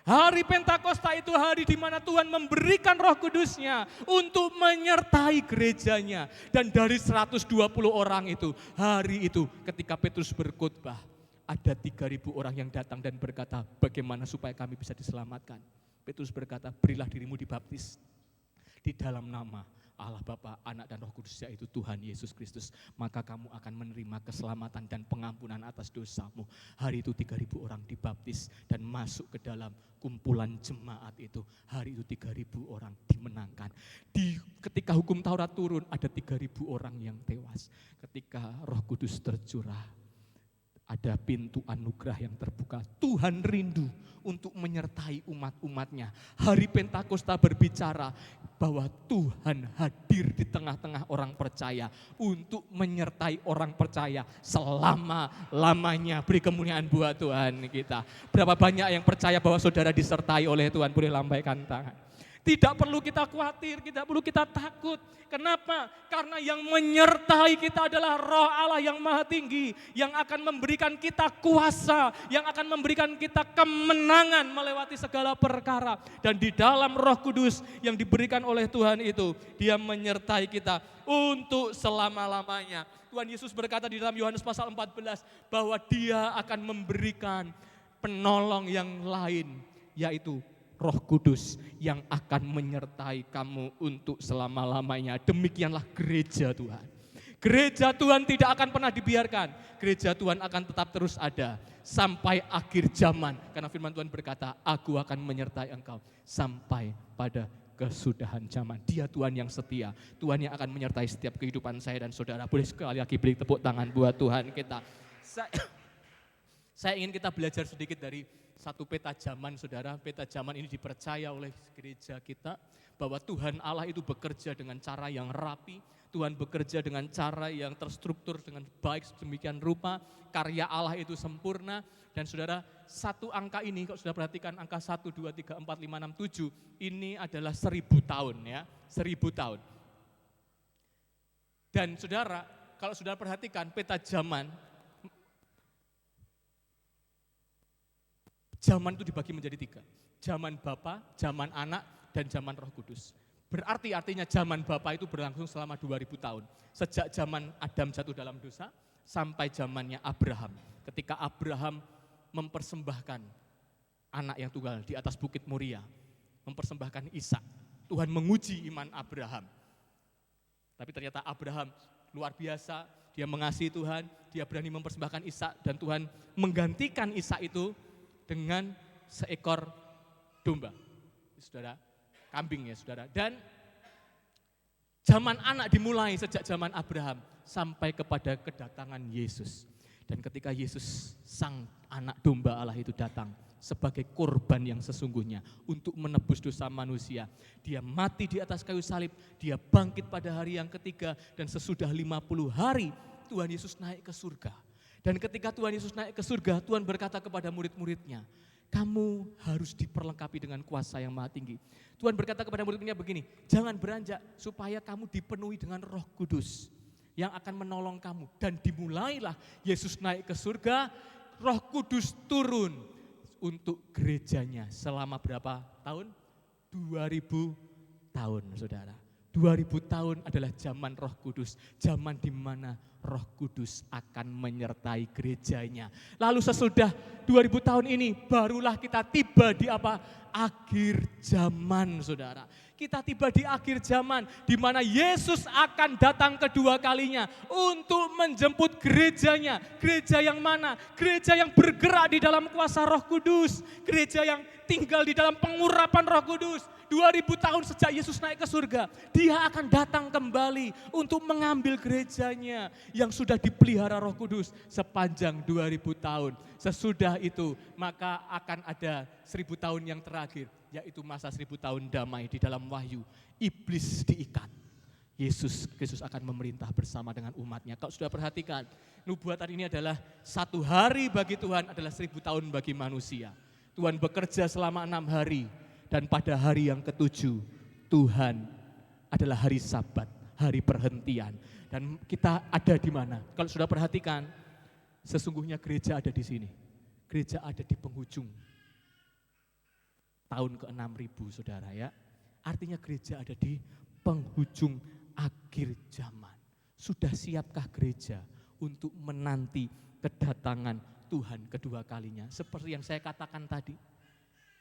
Hari Pentakosta itu hari di mana Tuhan memberikan Roh Kudusnya untuk menyertai gerejanya. Dan dari 120 orang itu, hari itu ketika Petrus berkhotbah, ada 3.000 orang yang datang dan berkata, bagaimana supaya kami bisa diselamatkan? Petrus berkata, berilah dirimu dibaptis di dalam nama Allah Bapa, Anak dan Roh Kudus, yaitu Tuhan Yesus Kristus. Maka kamu akan menerima keselamatan dan pengampunan atas dosamu. Hari itu 3.000 orang dibaptis dan masuk ke dalam kumpulan jemaat itu. Hari itu 3.000 orang dimenangkan. Ketika hukum Taurat turun, ada 3.000 orang yang tewas. Ketika Roh Kudus tercurah, ada pintu anugerah yang terbuka. Tuhan rindu untuk menyertai umat-umatnya. Hari Pentakosta berbicara bahwa Tuhan hadir di tengah-tengah orang percaya untuk menyertai orang percaya selama-lamanya. Beri kemuliaan buat Tuhan kita. Berapa banyak yang percaya bahwa saudara disertai oleh Tuhan? Boleh lambaikan tangan. Tidak perlu kita khawatir, tidak perlu kita takut. Kenapa? Karena yang menyertai kita adalah Roh Allah yang Maha Tinggi, yang akan memberikan kita kuasa, yang akan memberikan kita kemenangan melewati segala perkara. Dan di dalam Roh Kudus yang diberikan oleh Tuhan itu, Dia menyertai kita untuk selama-lamanya. Tuhan Yesus berkata di dalam Yohanes pasal 14 bahwa Dia akan memberikan penolong yang lain, yaitu Roh Kudus yang akan menyertai kamu untuk selama-lamanya. Demikianlah gereja Tuhan. Gereja Tuhan tidak akan pernah dibiarkan. Gereja Tuhan akan tetap terus ada sampai akhir zaman. Karena firman Tuhan berkata, aku akan menyertai engkau sampai pada kesudahan zaman. Dia Tuhan yang setia. Tuhan yang akan menyertai setiap kehidupan saya dan saudara. Boleh sekali lagi beri tepuk tangan buat Tuhan kita. Saya ingin kita belajar sedikit dari satu peta zaman, saudara. Peta zaman ini dipercaya oleh gereja kita bahwa Tuhan Allah itu bekerja dengan cara yang rapi. Tuhan bekerja dengan cara yang terstruktur dengan baik sedemikian rupa. Karya Allah itu sempurna. Dan saudara, satu angka ini, kalau sudah perhatikan angka 1, 2, 3, 4, 5, 6, 7, ini adalah 1000 tahun ya, 1000 tahun. Dan saudara, kalau sudah perhatikan peta zaman itu dibagi menjadi 3. Zaman Bapa, zaman Anak, dan zaman Roh Kudus. Artinya zaman Bapa itu berlangsung selama 2000 tahun. Sejak zaman Adam jatuh dalam dosa, sampai zamannya Abraham. Ketika Abraham mempersembahkan anak yang tunggal di atas bukit Moria. Mempersembahkan Ishak. Tuhan menguji iman Abraham. Tapi ternyata Abraham luar biasa, dia mengasihi Tuhan, dia berani mempersembahkan Ishak, dan Tuhan menggantikan Ishak itu dengan seekor domba, saudara, kambing ya saudara. Dan zaman Anak dimulai sejak zaman Abraham sampai kepada kedatangan Yesus. Dan ketika Yesus sang anak domba Allah itu datang sebagai korban yang sesungguhnya untuk menebus dosa manusia. Dia mati di atas kayu salib, dia bangkit pada hari yang ketiga, dan sesudah 50 hari Tuhan Yesus naik ke surga. Dan ketika Tuhan Yesus naik ke surga, Tuhan berkata kepada murid-muridnya, kamu harus diperlengkapi dengan kuasa yang maha tinggi. Tuhan berkata kepada murid-muridnya begini, jangan beranjak supaya kamu dipenuhi dengan Roh Kudus yang akan menolong kamu. Dan dimulailah Yesus naik ke surga, Roh Kudus turun untuk gerejanya selama berapa tahun? 2000 tahun, saudara. 2000 tahun adalah zaman Roh Kudus, zaman di mana Roh Kudus akan menyertai gerejanya. Lalu sesudah 2000 tahun ini barulah kita tiba di apa? Akhir zaman, saudara. Kita tiba di akhir zaman di mana Yesus akan datang kedua kalinya untuk menjemput gerejanya. Gereja yang mana? Gereja yang bergerak di dalam kuasa Roh Kudus. Gereja yang tinggal di dalam pengurapan Roh Kudus. 2000 tahun sejak Yesus naik ke surga, dia akan datang kembali untuk mengambil gerejanya yang sudah dipelihara Roh Kudus sepanjang 2000 tahun. Sesudah itu maka akan ada 1000 tahun yang terakhir, yaitu masa 1000 tahun damai di dalam Wahyu. Iblis diikat, Yesus Kristus akan memerintah bersama dengan umatnya. Kalau sudah perhatikan, nubuatan ini adalah satu hari bagi Tuhan adalah 1000 tahun bagi manusia. Tuhan bekerja selama 6 hari. Dan pada hari yang ke-7, Tuhan adalah hari Sabat, hari perhentian. Dan kita ada di mana? Kalau sudah perhatikan, sesungguhnya gereja ada di sini. Gereja ada di penghujung tahun ke-6000, saudara ya. Artinya gereja ada di penghujung akhir zaman. Sudah siapkah gereja untuk menanti kedatangan Tuhan kedua kalinya? Seperti yang saya katakan tadi.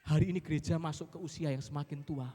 Hari ini gereja masuk ke usia yang semakin tua.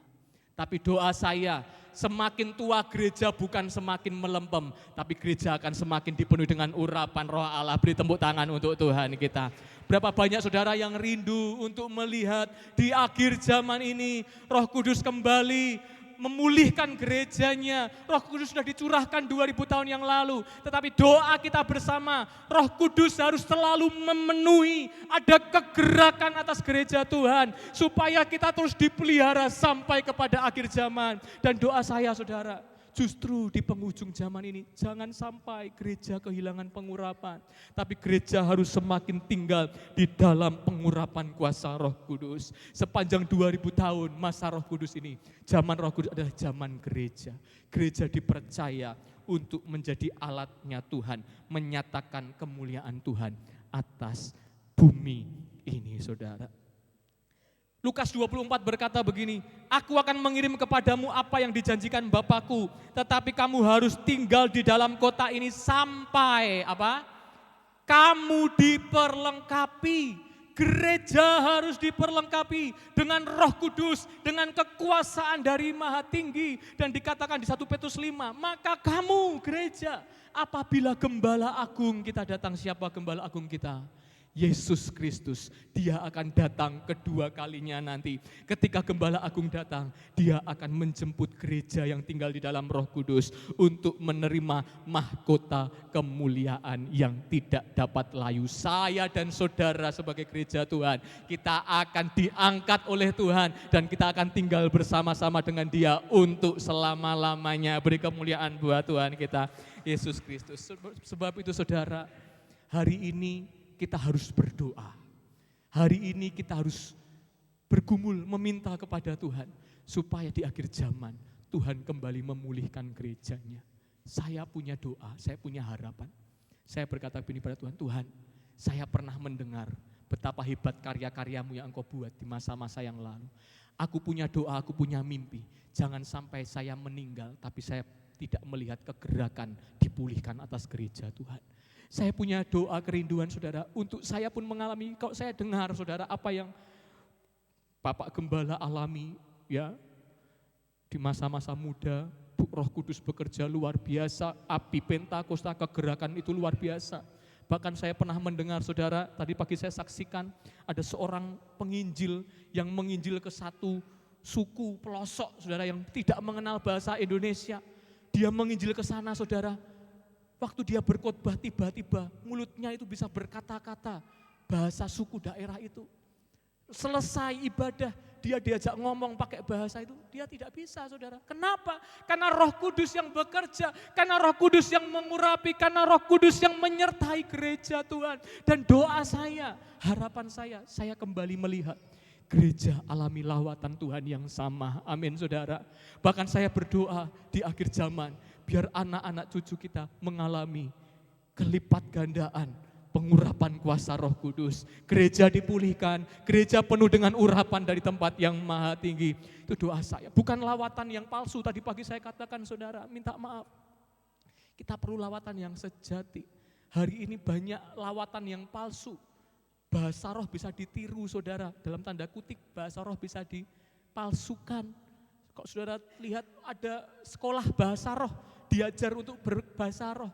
Tapi doa saya, semakin tua gereja bukan semakin melempem, tapi gereja akan semakin dipenuhi dengan urapan Roh Allah. Beri tepuk tangan untuk Tuhan kita. Berapa banyak saudara yang rindu untuk melihat di akhir zaman ini Roh Kudus kembali memulihkan gerejanya. Roh Kudus sudah dicurahkan 2000 tahun yang lalu. Tetapi doa kita bersama, Roh Kudus harus selalu memenuhi. Ada kegerakan atas gereja Tuhan. Supaya kita terus dipelihara sampai kepada akhir zaman. Dan doa saya saudara, justru di penghujung zaman ini jangan sampai gereja kehilangan pengurapan, tapi gereja harus semakin tinggal di dalam pengurapan kuasa Roh Kudus. Sepanjang 2000 tahun masa Roh Kudus ini, zaman Roh Kudus adalah zaman gereja. Gereja dipercaya untuk menjadi alatnya Tuhan, menyatakan kemuliaan Tuhan atas bumi ini, saudara. Lukas 24 berkata begini, aku akan mengirim kepadamu apa yang dijanjikan Bapakku, tetapi kamu harus tinggal di dalam kota ini sampai apa? Kamu diperlengkapi. Gereja harus diperlengkapi dengan Roh Kudus, dengan kekuasaan dari Maha Tinggi. Dan dikatakan di 1 Petrus 5, maka kamu gereja, apabila Gembala Agung kita datang, siapa Gembala Agung kita? Yesus Kristus. Dia akan datang kedua kalinya nanti. Ketika Gembala Agung datang, dia akan menjemput gereja yang tinggal di dalam Roh Kudus untuk menerima mahkota kemuliaan yang tidak dapat layu. Saya dan saudara sebagai gereja Tuhan, kita akan diangkat oleh Tuhan dan kita akan tinggal bersama-sama dengan Dia untuk selama-lamanya. Beri kemuliaan buat Tuhan kita, Yesus Kristus. Sebab itu saudara, hari ini kita harus berdoa. Hari ini kita harus bergumul meminta kepada Tuhan supaya di akhir zaman Tuhan kembali memulihkan gerejanya. Saya punya doa, saya punya harapan. Saya berkata begini pada Tuhan, Tuhan, saya pernah mendengar betapa hebat karya-karyamu yang Engkau buat di masa-masa yang lalu. Aku punya doa, aku punya mimpi. Jangan sampai saya meninggal tapi saya tidak melihat kegerakan dipulihkan atas gereja Tuhan. Saya punya doa kerinduan saudara, untuk saya pun mengalami, kalau saya dengar saudara apa yang Bapak Gembala alami ya di masa-masa muda, Roh Kudus bekerja luar biasa, api Pentakosta, kegerakan itu luar biasa. Bahkan saya pernah mendengar saudara, tadi pagi saya saksikan ada seorang penginjil yang menginjil ke satu suku pelosok saudara yang tidak mengenal bahasa Indonesia. Dia menginjil ke sana saudara. Waktu dia berkhotbah tiba-tiba mulutnya itu bisa berkata-kata bahasa suku daerah itu. Selesai ibadah dia diajak ngomong pakai bahasa itu, dia tidak bisa saudara. Kenapa? Karena Roh Kudus yang bekerja, karena Roh Kudus yang mengurapi, karena Roh Kudus yang menyertai gereja Tuhan. Dan doa saya, harapan saya kembali melihat gereja alami lawatan Tuhan yang sama. Amin saudara. Bahkan saya berdoa di akhir zaman, biar anak-anak cucu kita mengalami kelipat gandaan pengurapan kuasa Roh Kudus. Gereja dipulihkan, gereja penuh dengan urapan dari tempat yang maha tinggi. Itu doa saya, bukan lawatan yang palsu. Tadi pagi saya katakan saudara, minta maaf. Kita perlu lawatan yang sejati. Hari ini banyak lawatan yang palsu. Bahasa roh bisa ditiru saudara, dalam tanda kutip bahasa roh bisa dipalsukan. Kok saudara lihat ada sekolah bahasa roh, diajar untuk berbahasa roh.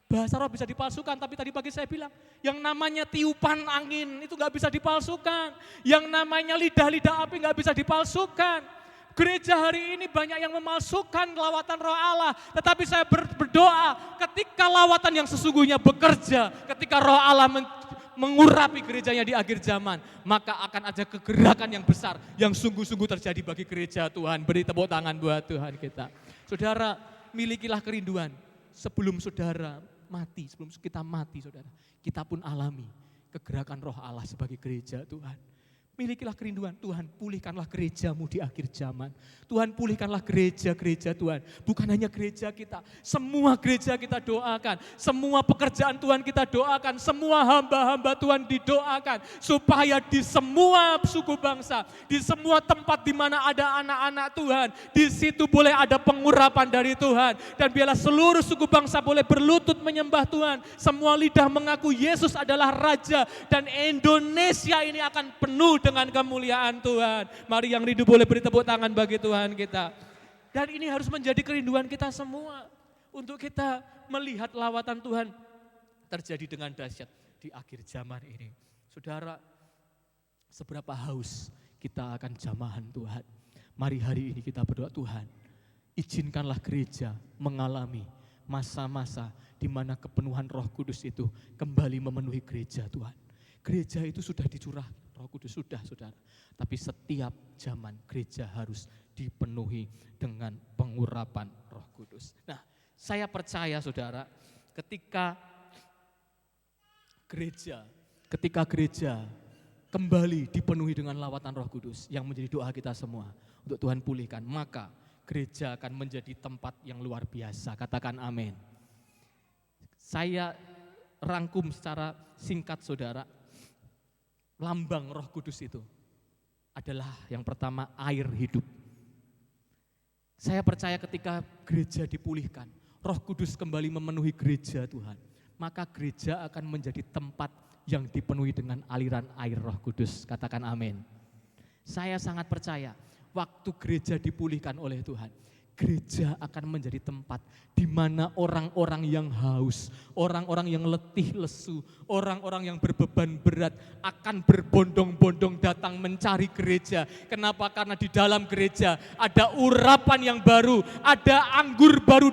Bahasa roh bisa dipalsukan, tapi tadi pagi saya bilang, yang namanya tiupan angin itu gak bisa dipalsukan. Yang namanya lidah-lidah api gak bisa dipalsukan. Gereja hari ini banyak yang memalsukan lawatan Roh Allah, tetapi saya berdoa ketika lawatan yang sesungguhnya bekerja, ketika Roh Allah mengurapi gerejanya di akhir zaman, maka akan ada kegerakan yang besar yang sungguh-sungguh terjadi bagi gereja Tuhan. Beri tepuk tangan buat Tuhan kita. Saudara, milikilah kerinduan sebelum saudara mati, sebelum kita mati saudara. Kita pun alami kegerakan Roh Allah sebagai gereja Tuhan. Milikilah kerinduan, Tuhan pulihkanlah gerejamu di akhir zaman. Tuhan pulihkanlah gereja-gereja Tuhan. Bukan hanya gereja kita, semua gereja kita doakan. Semua pekerjaan Tuhan kita doakan. Semua hamba-hamba Tuhan didoakan. Supaya di semua suku bangsa, di semua tempat di mana ada anak-anak Tuhan, di situ boleh ada pengurapan dari Tuhan. Dan biarlah seluruh suku bangsa boleh berlutut menyembah Tuhan. Semua lidah mengaku Yesus adalah Raja. Dan Indonesia ini akan penuh dengan kemuliaan Tuhan. Mari yang rindu boleh beri tepuk tangan bagi Tuhan kita. Dan ini harus menjadi kerinduan kita semua. Untuk kita melihat lawatan Tuhan terjadi dengan dahsyat di akhir zaman ini. Saudara, seberapa haus kita akan jamahan Tuhan. Mari hari ini kita berdoa, Tuhan, izinkanlah gereja mengalami masa-masa di mana kepenuhan Roh Kudus itu kembali memenuhi gereja Tuhan. Gereja itu sudah dicurah Roh Kudus sudah saudara. Tapi setiap zaman gereja harus dipenuhi dengan pengurapan Roh Kudus. Nah, saya percaya saudara, ketika gereja kembali dipenuhi dengan lawatan Roh Kudus yang menjadi doa kita semua untuk Tuhan pulihkan, maka gereja akan menjadi tempat yang luar biasa. Katakan amin. Saya rangkum secara singkat saudara, lambang Roh Kudus itu adalah yang pertama air hidup. Saya percaya ketika gereja dipulihkan, Roh Kudus kembali memenuhi gereja Tuhan, maka gereja akan menjadi tempat yang dipenuhi dengan aliran air Roh Kudus. Katakan amin. Saya sangat percaya waktu gereja dipulihkan oleh Tuhan, gereja akan menjadi tempat di mana orang-orang yang haus, orang-orang yang letih lesu, orang-orang yang berbeban berat akan berbondong-bondong datang mencari gereja. Kenapa? Karena di dalam gereja ada urapan yang baru, ada anggur baru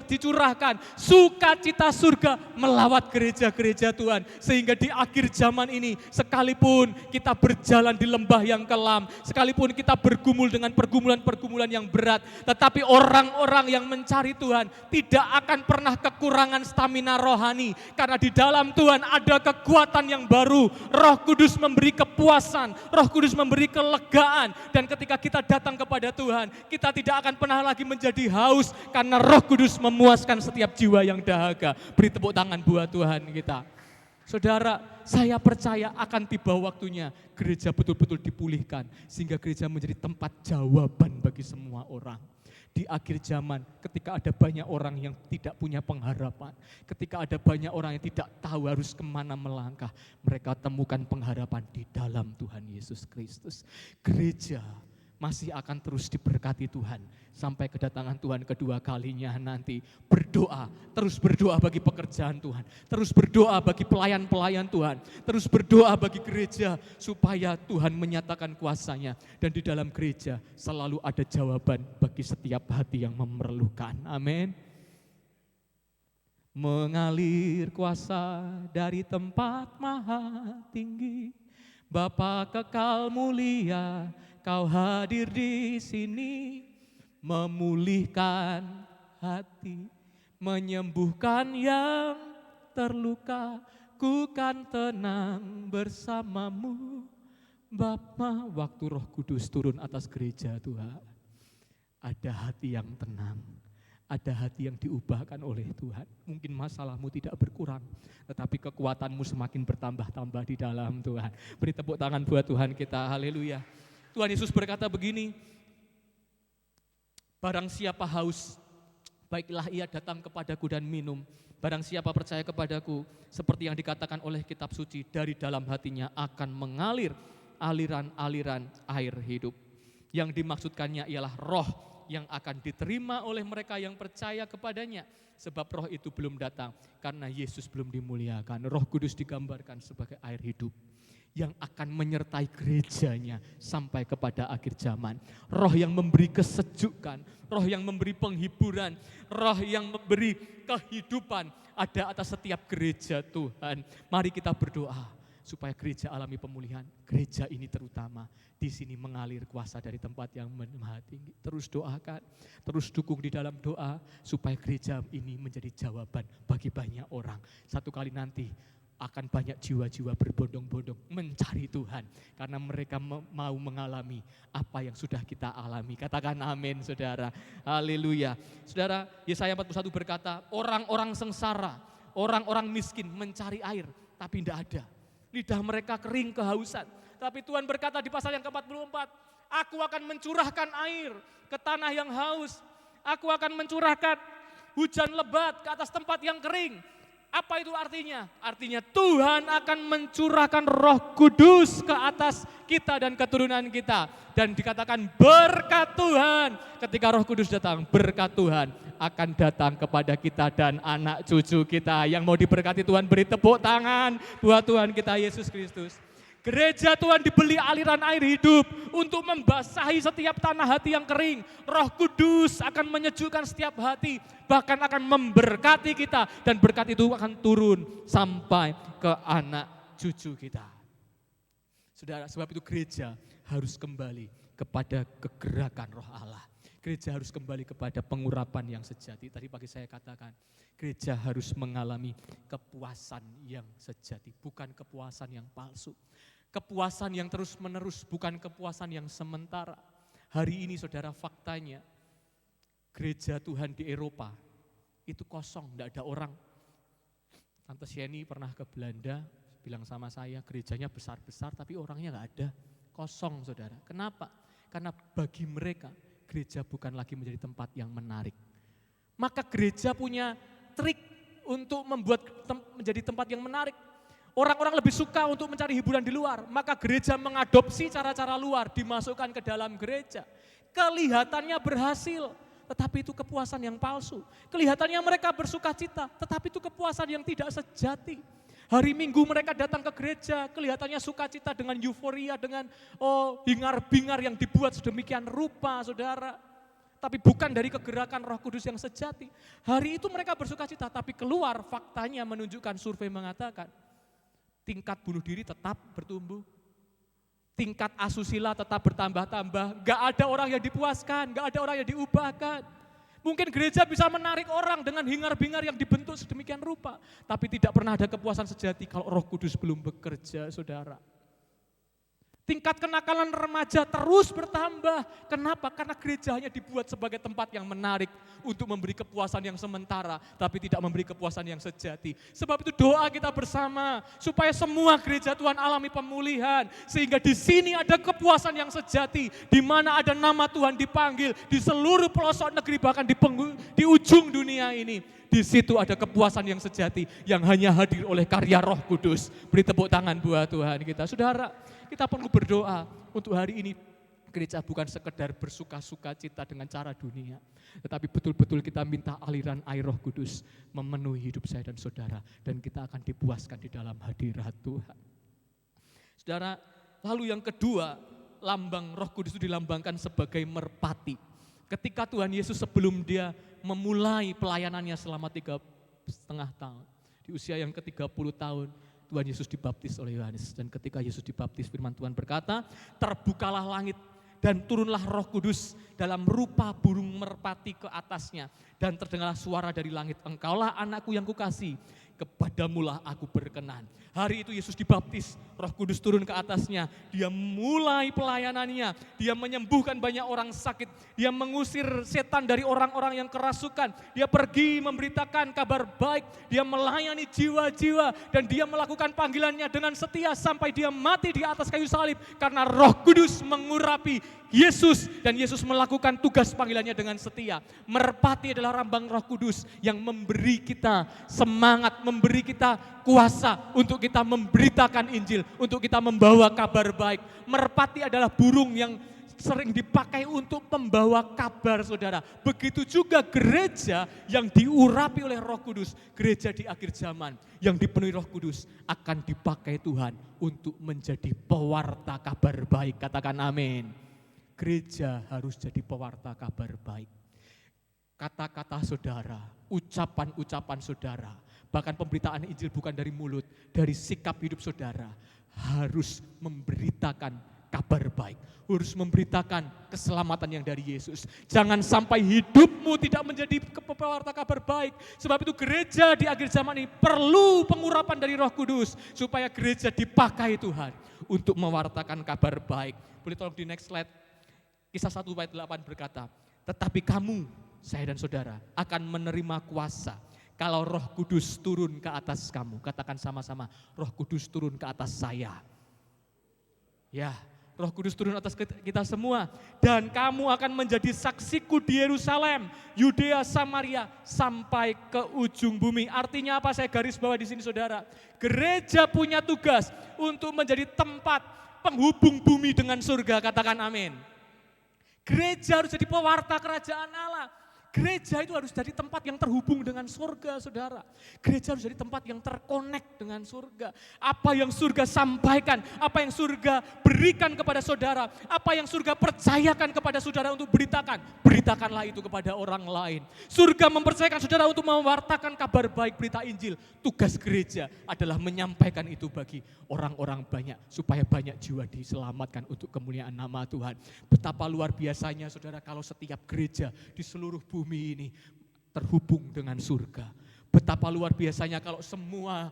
dicurahkan, sukacita surga melawat gereja-gereja Tuhan. Sehingga di akhir zaman ini, sekalipun kita berjalan di lembah yang kelam, sekalipun kita bergumul dengan pergumulan-pergumulan yang berat, tetapi orang-orang yang mencari Tuhan tidak akan pernah kekurangan stamina rohani. Karena di dalam Tuhan ada kekuatan yang baru. Roh Kudus memberi kepuasan, Roh Kudus memberi kelegaan. Dan ketika kita datang kepada Tuhan, kita tidak akan pernah lagi menjadi haus. Karena Roh Kudus memuaskan setiap jiwa yang dahaga. Beri tepuk tangan buat Tuhan kita. Saudara, saya percaya akan tiba waktunya gereja betul-betul dipulihkan. Sehingga gereja menjadi tempat jawaban bagi semua orang. Di akhir zaman ketika ada banyak orang yang tidak punya pengharapan, ketika ada banyak orang yang tidak tahu harus kemana melangkah, mereka temukan pengharapan di dalam Tuhan Yesus Kristus. Gereja masih akan terus diberkati Tuhan sampai kedatangan Tuhan kedua kalinya nanti. Berdoa, terus berdoa bagi pekerjaan Tuhan, terus berdoa bagi pelayan-pelayan Tuhan, terus berdoa bagi gereja supaya Tuhan menyatakan kuasa-Nya. Dan di dalam gereja selalu ada jawaban bagi setiap hati yang memerlukan. Amin. Mengalir kuasa dari tempat maha tinggi, Bapa kekal mulia, Kau hadir di sini, memulihkan hati, menyembuhkan yang terluka, ku kan tenang bersamamu. Bapa, waktu Roh Kudus turun atas gereja Tuhan, ada hati yang tenang, ada hati yang diubahkan oleh Tuhan. Mungkin masalahmu tidak berkurang, tetapi kekuatanmu semakin bertambah-tambah di dalam Tuhan. Beri tepuk tangan buat Tuhan kita, haleluya. Tuhan Yesus berkata begini, barang siapa haus, baiklah ia datang kepadaku dan minum. Barang siapa percaya kepadaku, seperti yang dikatakan oleh kitab suci, dari dalam hatinya akan mengalir aliran-aliran air hidup. Yang dimaksudkannya ialah roh yang akan diterima oleh mereka yang percaya kepadanya. Sebab roh itu belum datang karena Yesus belum dimuliakan. Roh Kudus digambarkan sebagai air hidup yang akan menyertai gerejanya sampai kepada akhir zaman. Roh yang memberi kesejukan, roh yang memberi penghiburan, roh yang memberi kehidupan ada atas setiap gereja Tuhan. Mari kita berdoa supaya gereja alami pemulihan. Gereja ini terutama di sini mengalir kuasa dari tempat yang maha tinggi. Terus doakan, terus dukung di dalam doa supaya gereja ini menjadi jawaban bagi banyak orang. Satu kali nanti akan banyak jiwa-jiwa berbondong-bondong mencari Tuhan. Karena mereka mau mengalami apa yang sudah kita alami. Katakan amin saudara. Haleluya. Saudara, Yesaya 41 berkata, orang-orang sengsara, orang-orang miskin mencari air tapi tidak ada. Lidah mereka kering kehausan. Tapi Tuhan berkata di pasal yang ke-44, aku akan mencurahkan air ke tanah yang haus. Aku akan mencurahkan hujan lebat ke atas tempat yang kering. Apa itu artinya? Artinya Tuhan akan mencurahkan Roh Kudus ke atas kita dan keturunan kita. Dan dikatakan berkat Tuhan. Ketika Roh Kudus datang, berkat Tuhan akan datang kepada kita dan anak cucu kita. Yang mau diberkati Tuhan, beri tepuk tangan buat Tuhan kita Yesus Kristus. Gereja Tuhan dibeli aliran air hidup untuk membasahi setiap tanah hati yang kering. Roh Kudus akan menyejukkan setiap hati, bahkan akan memberkati kita. Dan berkat itu akan turun sampai ke anak cucu kita. Saudara, sebab itu gereja harus kembali kepada kegerakan Roh Allah. Gereja harus kembali kepada pengurapan yang sejati. Tadi pagi saya katakan, gereja harus mengalami kepuasan yang sejati, bukan kepuasan yang palsu. Kepuasan yang terus-menerus, bukan kepuasan yang sementara. Hari ini saudara, faktanya gereja Tuhan di Eropa itu kosong, tidak ada orang. Tante Sheni pernah ke Belanda, bilang sama saya, gerejanya besar-besar tapi orangnya nggak ada, kosong saudara. Kenapa? Karena bagi mereka gereja bukan lagi menjadi tempat yang menarik. Maka gereja punya trik untuk membuat menjadi tempat yang menarik. Orang-orang lebih suka untuk mencari hiburan di luar, maka gereja mengadopsi cara-cara luar dimasukkan ke dalam gereja. Kelihatannya berhasil, tetapi itu kepuasan yang palsu. Kelihatannya mereka bersuka cita, tetapi itu kepuasan yang tidak sejati. Hari Minggu mereka datang ke gereja, kelihatannya sukacita dengan euforia, dengan hingar-bingar yang dibuat sedemikian rupa, saudara. Tapi bukan dari kegerakan Roh Kudus yang sejati. Hari itu mereka bersukacita, tapi keluar faktanya menunjukkan, survei mengatakan, tingkat bunuh diri tetap bertumbuh. Tingkat asusila tetap bertambah-tambah. Gak ada orang yang dipuaskan, gak ada orang yang diubahkan. Mungkin gereja bisa menarik orang dengan hingar-bingar yang dibentuk sedemikian rupa. Tapi tidak pernah ada kepuasan sejati kalau Roh Kudus belum bekerja, saudara. Tingkat kenakalan remaja terus bertambah. Kenapa? Karena gereja hanya dibuat sebagai tempat yang menarik untuk memberi kepuasan yang sementara, tapi tidak memberi kepuasan yang sejati. Sebab itu doa kita bersama supaya semua gereja Tuhan alami pemulihan, sehingga di sini ada kepuasan yang sejati, di mana ada nama Tuhan dipanggil di seluruh pelosok negeri, bahkan di ujung dunia ini. Di situ ada kepuasan yang sejati yang hanya hadir oleh karya Roh Kudus. Beri tepuk tangan buat Tuhan kita. Saudara, kita perlu berdoa untuk hari ini. Gereja bukan sekedar bersuka-suka cita dengan cara dunia, tetapi betul-betul kita minta aliran air Roh Kudus memenuhi hidup saya dan saudara, dan kita akan dipuaskan di dalam hadirat Tuhan. Saudara, lalu yang kedua, lambang Roh Kudus itu dilambangkan sebagai merpati. Ketika Tuhan Yesus sebelum dia memulai pelayanannya selama 3,5 tahun, di usia yang ke-30 tahun, Tuhan Yesus dibaptis oleh Yohanes. Dan ketika Yesus dibaptis, firman Tuhan berkata, terbukalah langit dan turunlah Roh Kudus dalam rupa burung merpati ke atasnya. Dan terdengarlah suara dari langit, engkaulah anakku yang kukasihi, kepadamulah aku berkenan. Hari itu Yesus dibaptis, Roh Kudus turun ke atasnya. Dia mulai pelayanannya, dia menyembuhkan banyak orang sakit, dia mengusir setan dari orang-orang yang kerasukan, dia pergi memberitakan kabar baik, dia melayani jiwa-jiwa, dan dia melakukan panggilannya dengan setia sampai dia mati di atas kayu salib, karena Roh Kudus mengurapi Yesus, dan Yesus melakukan tugas panggilannya dengan setia. Merpati adalah lambang Roh Kudus yang memberi kita semangat, memberi kita kuasa untuk kita memberitakan Injil, untuk kita membawa kabar baik. Merpati adalah burung yang sering dipakai untuk membawa kabar, saudara. Begitu juga gereja yang diurapi oleh Roh Kudus, gereja di akhir zaman yang dipenuhi Roh Kudus akan dipakai Tuhan untuk menjadi pewarta kabar baik. Katakan amin. Gereja harus jadi pewarta kabar baik. Kata-kata saudara, ucapan-ucapan saudara, bahkan pemberitaan Injil bukan dari mulut, dari sikap hidup saudara, harus memberitakan kabar baik, harus memberitakan keselamatan yang dari Yesus. Jangan sampai hidupmu tidak menjadi pewarta kabar baik. Sebab itu gereja di akhir zaman ini perlu pengurapan dari Roh Kudus, supaya gereja dipakai Tuhan untuk mewartakan kabar baik. Boleh tolong di next slide. Kisah 1 ayat 8 berkata, tetapi kamu, saya dan saudara, akan menerima kuasa kalau Roh Kudus turun ke atas kamu. Katakan sama-sama, Roh Kudus turun ke atas saya. Ya, Roh Kudus turun atas kita semua. Dan kamu akan menjadi saksiku di Yerusalem, Yudea, Samaria, sampai ke ujung bumi. Artinya apa? Saya garis bawah di sini, saudara. Gereja punya tugas untuk menjadi tempat penghubung bumi dengan surga. Katakan amin. Gereja harus jadi pewarta kerajaan Allah. Gereja itu harus jadi tempat yang terhubung dengan surga, saudara. Gereja harus jadi tempat yang terkonek dengan surga. Apa yang surga sampaikan, apa yang surga berikan kepada saudara, apa yang surga percayakan kepada saudara untuk beritakan, beritakanlah itu kepada orang lain. Surga mempercayakan saudara untuk mewartakan kabar baik, berita Injil. Tugas gereja adalah menyampaikan itu bagi orang-orang banyak, supaya banyak jiwa diselamatkan untuk kemuliaan nama Tuhan. Betapa luar biasanya saudara kalau setiap gereja di seluruh bumi ini terhubung dengan surga. Betapa luar biasanya kalau semua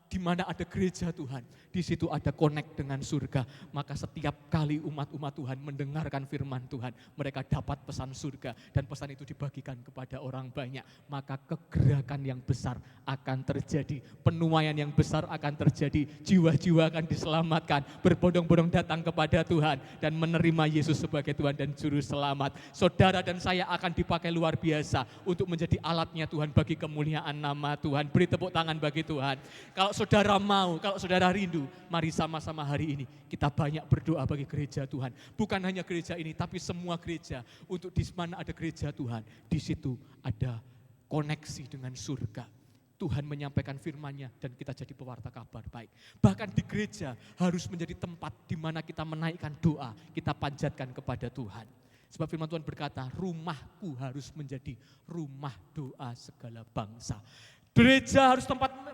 di mana ada gereja Tuhan, di situ ada connect dengan surga. Maka setiap kali umat-umat Tuhan mendengarkan firman Tuhan, mereka dapat pesan surga dan pesan itu dibagikan kepada orang banyak. Maka kegerakan yang besar akan terjadi, penuaian yang besar akan terjadi, jiwa-jiwa akan diselamatkan, berbondong-bondong datang kepada Tuhan dan menerima Yesus sebagai Tuhan dan Juru Selamat. Saudara dan saya akan dipakai luar biasa untuk menjadi alatnya Tuhan bagi kemuliaan nama Tuhan. Beri tepuk tangan bagi Tuhan. Kalau saudara mau, kalau saudara rindu, mari sama-sama hari ini kita banyak berdoa bagi gereja Tuhan. Bukan hanya gereja ini, tapi semua gereja. Untuk di mana ada gereja Tuhan, di situ ada koneksi dengan surga. Tuhan menyampaikan firman-Nya dan kita jadi pewarta kabar baik. Bahkan di gereja harus menjadi tempat di mana kita menaikkan doa, kita panjatkan kepada Tuhan. Sebab firman Tuhan berkata, rumahku harus menjadi rumah doa segala bangsa. Gereja harus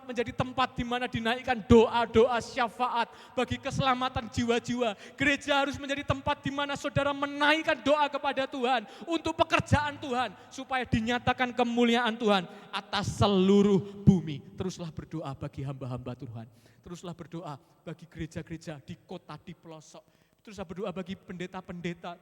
menjadi tempat di mana dinaikkan doa-doa syafaat bagi keselamatan jiwa-jiwa. Gereja harus menjadi tempat di mana saudara menaikkan doa kepada Tuhan untuk pekerjaan Tuhan supaya dinyatakan kemuliaan Tuhan atas seluruh bumi. Teruslah berdoa bagi hamba-hamba Tuhan. Teruslah berdoa bagi gereja-gereja di kota, di pelosok. Teruslah berdoa bagi pendeta-pendeta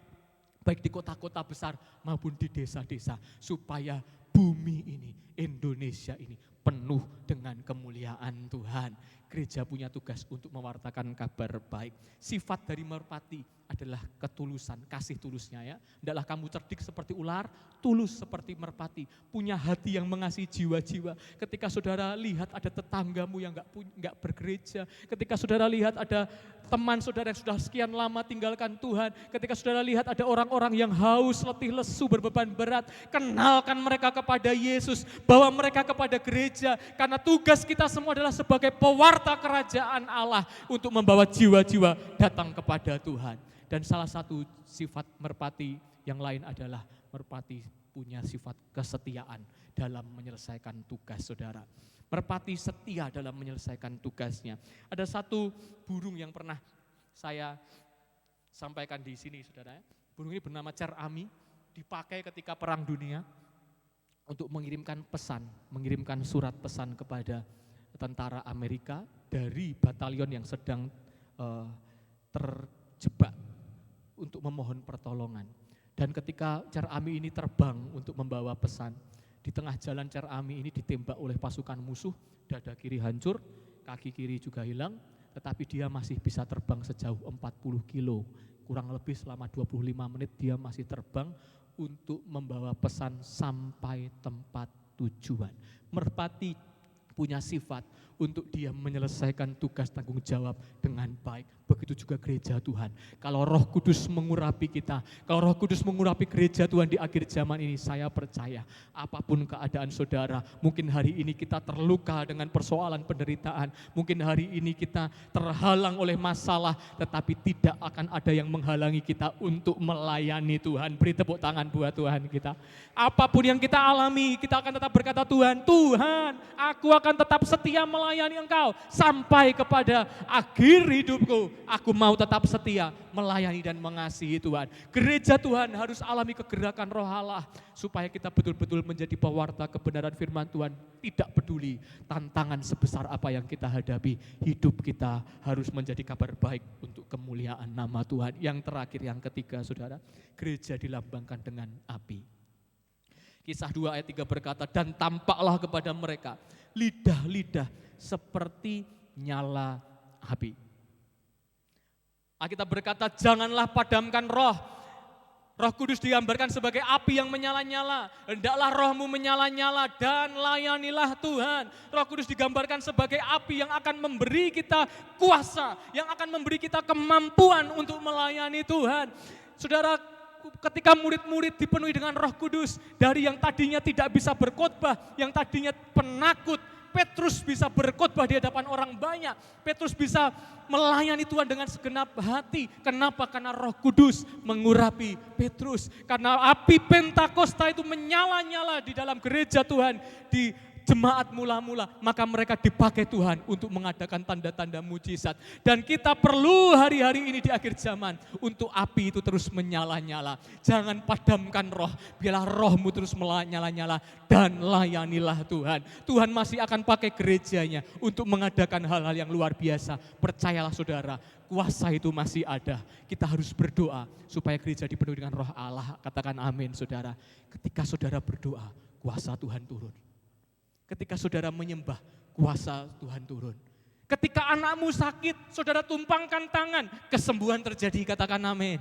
baik di kota-kota besar maupun di desa-desa supaya bumi ini, Indonesia ini penuh dengan kemuliaan Tuhan. Gereja punya tugas untuk mewartakan kabar baik. Sifat dari merpati adalah ketulusan, kasih tulusnya ya. Hendaklah kamu cerdik seperti ular, tulus seperti merpati. Punya hati yang mengasihi jiwa-jiwa. Ketika saudara lihat ada tetanggamu yang enggak bergereja. Ketika saudara lihat ada teman saudara yang sudah sekian lama tinggalkan Tuhan. Ketika saudara lihat ada orang-orang yang haus, letih, lesu, berbeban berat. Kenalkan mereka kepada Yesus. Bawa mereka kepada gereja. Karena tugas kita semua adalah sebagai pewarta kerajaan Allah untuk membawa jiwa-jiwa datang kepada Tuhan. Dan salah satu sifat merpati yang lain adalah merpati punya sifat kesetiaan dalam menyelesaikan tugas saudara. Merpati setia dalam menyelesaikan tugasnya. Ada satu burung yang pernah saya sampaikan di sini saudara. Burung ini bernama cerami, dipakai ketika perang dunia untuk mengirimkan pesan, mengirimkan surat pesan kepada tentara Amerika dari batalion yang sedang terjebak untuk memohon pertolongan. Dan ketika cerami ini terbang untuk membawa pesan, di tengah jalan cerami ini ditembak oleh pasukan musuh, dada kiri hancur, kaki kiri juga hilang, tetapi dia masih bisa terbang sejauh 40 kilo. Kurang lebih selama 25 menit dia masih terbang untuk membawa pesan sampai tempat tujuan. Merpati punya sifat untuk dia menyelesaikan tugas tanggung jawab dengan baik. Begitu juga gereja Tuhan. Kalau Roh Kudus mengurapi kita, kalau Roh Kudus mengurapi gereja Tuhan di akhir zaman ini, saya percaya apapun keadaan saudara, mungkin hari ini kita terluka dengan persoalan penderitaan, mungkin hari ini kita terhalang oleh masalah, tetapi tidak akan ada yang menghalangi kita untuk melayani Tuhan. Beri tepuk tangan buat Tuhan kita. Apapun yang kita alami, kita akan tetap berkata, Tuhan, aku akan tetap setia melayani Engkau sampai kepada akhir hidupku. Aku mau tetap setia melayani dan mengasihi Tuhan. Gereja Tuhan harus alami kegerakan Roh Allah supaya kita betul-betul menjadi pewarta kebenaran firman Tuhan. Tidak peduli tantangan sebesar apa yang kita hadapi, hidup kita harus menjadi kabar baik untuk kemuliaan nama Tuhan. Yang terakhir, yang ketiga saudara, gereja dilambangkan dengan api. Kisah 2 ayat 3 berkata, dan tampaklah kepada mereka lidah-lidah seperti nyala api. Alkitab berkata, janganlah padamkan roh. Roh Kudus digambarkan sebagai api yang menyala-nyala. Hendaklah rohmu menyala-nyala dan layanilah Tuhan. Roh Kudus digambarkan sebagai api yang akan memberi kita kuasa, yang akan memberi kita kemampuan untuk melayani Tuhan. Saudara, ketika murid-murid dipenuhi dengan Roh Kudus, dari yang tadinya tidak bisa berkhotbah, yang tadinya penakut, Petrus bisa berkhotbah di hadapan orang banyak. Petrus bisa melayani Tuhan dengan segenap hati. Kenapa? Karena Roh Kudus mengurapi Petrus. Karena api Pentakosta itu menyala-nyala di dalam gereja Tuhan, di jemaat mula-mula, maka mereka dipakai Tuhan untuk mengadakan tanda-tanda mujizat. Dan kita perlu hari-hari ini di akhir zaman untuk api itu terus menyala-nyala. Jangan padamkan roh, biarlah rohmu terus menyala-nyala dan layanilah Tuhan. Tuhan masih akan pakai gerejanya untuk mengadakan hal-hal yang luar biasa. Percayalah saudara, kuasa itu masih ada. Kita harus berdoa supaya gereja dipenuhi dengan roh Allah. Katakan amin saudara. Ketika saudara berdoa, kuasa Tuhan turun. Ketika saudara menyembah, kuasa Tuhan turun. Ketika anakmu sakit, saudara tumpangkan tangan, kesembuhan terjadi, katakan amin.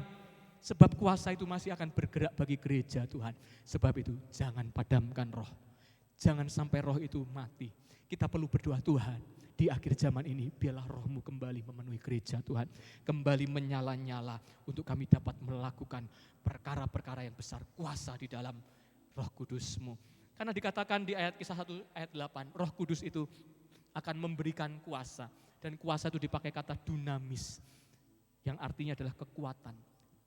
Sebab kuasa itu masih akan bergerak bagi gereja Tuhan. Sebab itu jangan padamkan roh. Jangan sampai roh itu mati. Kita perlu berdoa, Tuhan, di akhir zaman ini biarlah rohmu kembali memenuhi gereja Tuhan. Kembali menyala-nyala untuk kami dapat melakukan perkara-perkara yang besar. Kuasa di dalam Roh Kudus-Mu. Karena dikatakan di ayat kisah 1 ayat 8, Roh Kudus itu akan memberikan kuasa. Dan kuasa itu dipakai kata dunamis, yang artinya adalah kekuatan,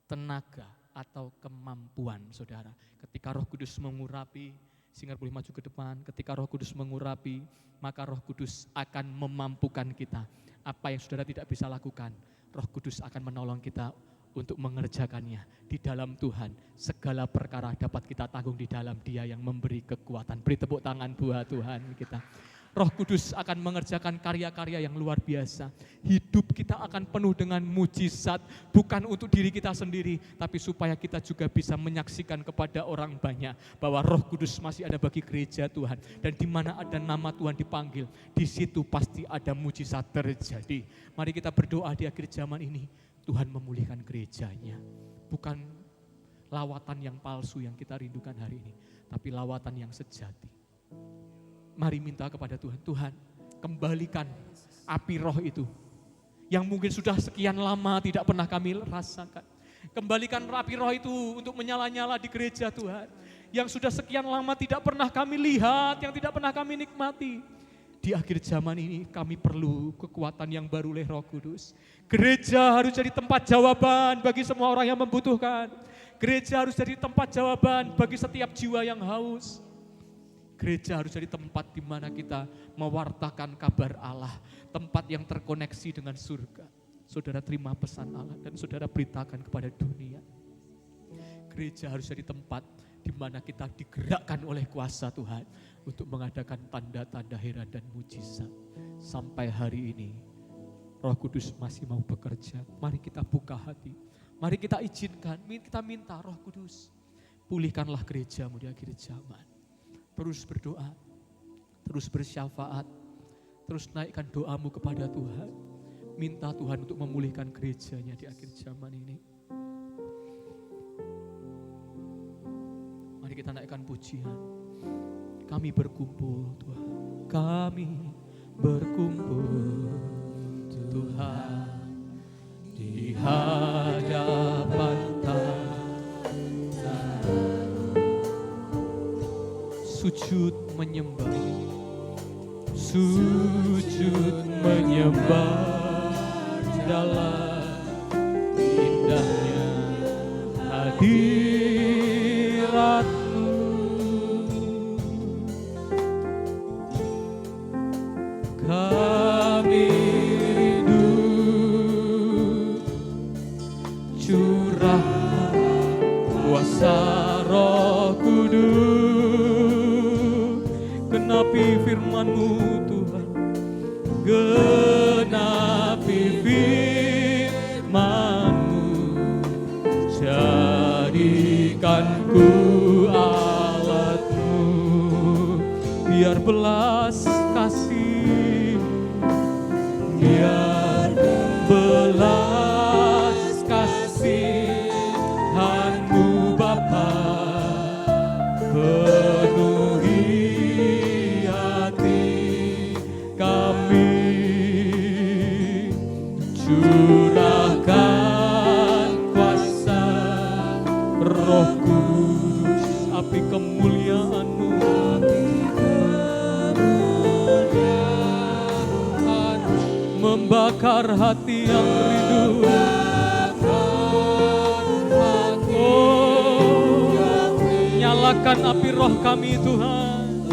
tenaga atau kemampuan saudara. Ketika Roh Kudus mengurapi, Singer boleh maju ke depan. Ketika Roh Kudus mengurapi, maka Roh Kudus akan memampukan kita. Apa yang saudara tidak bisa lakukan, Roh Kudus akan menolong kita untuk mengerjakannya. Di dalam Tuhan, segala perkara dapat kita tanggung di dalam Dia yang memberi kekuatan. Beri tepuk tangan buat Tuhan kita. Roh Kudus akan mengerjakan karya-karya yang luar biasa. Hidup kita akan penuh dengan mujizat, bukan untuk diri kita sendiri, tapi supaya kita juga bisa menyaksikan kepada orang banyak bahwa Roh Kudus masih ada bagi gereja Tuhan. Dan di mana ada nama Tuhan dipanggil, di situ pasti ada mujizat terjadi. Mari kita berdoa di akhir zaman ini, Tuhan memulihkan gerejanya. Bukan lawatan yang palsu yang kita rindukan hari ini, tapi lawatan yang sejati. Mari minta kepada Tuhan, Tuhan kembalikan api roh itu yang mungkin sudah sekian lama tidak pernah kami rasakan. Kembalikan api roh itu untuk menyala-nyala di gereja Tuhan, yang sudah sekian lama tidak pernah kami lihat, yang tidak pernah kami nikmati. Di akhir zaman ini kami perlu kekuatan yang baru oleh Roh Kudus. Gereja harus jadi tempat jawaban bagi semua orang yang membutuhkan. Gereja harus jadi tempat jawaban bagi setiap jiwa yang haus. Gereja harus jadi tempat di mana kita mewartakan kabar Allah, tempat yang terkoneksi dengan surga. Saudara terima pesan Allah dan saudara beritakan kepada dunia. Gereja harus jadi tempat di mana kita digerakkan oleh kuasa Tuhan untuk mengadakan tanda-tanda heran dan mujizat. Sampai hari ini Roh Kudus masih mau bekerja. Mari kita buka hati, mari kita izinkan, kita minta Roh Kudus, pulihkanlah gerejamu di akhir zaman. Terus berdoa, terus bersyafaat, terus naikkan doamu kepada Tuhan. Minta Tuhan untuk memulihkan gerejanya di akhir zaman ini. Mari kita naikkan pujian. Kami berkumpul Tuhan, kami berkumpul Tuhan di hadapan sujud menyembah, sujud menyembah dalam indahnya hadirat-Mu. Kami rindu curah kuasa Roh Kudus. Genapi firman-Mu Tuhan, genapi firman-Mu, jadikan ku alat-Mu, biar belas kasih, biar belas kasihan-Mu Bapa penuhi curahkan kuasa hati yang rindu. Oh, nyalakan api roh kami Tuhan.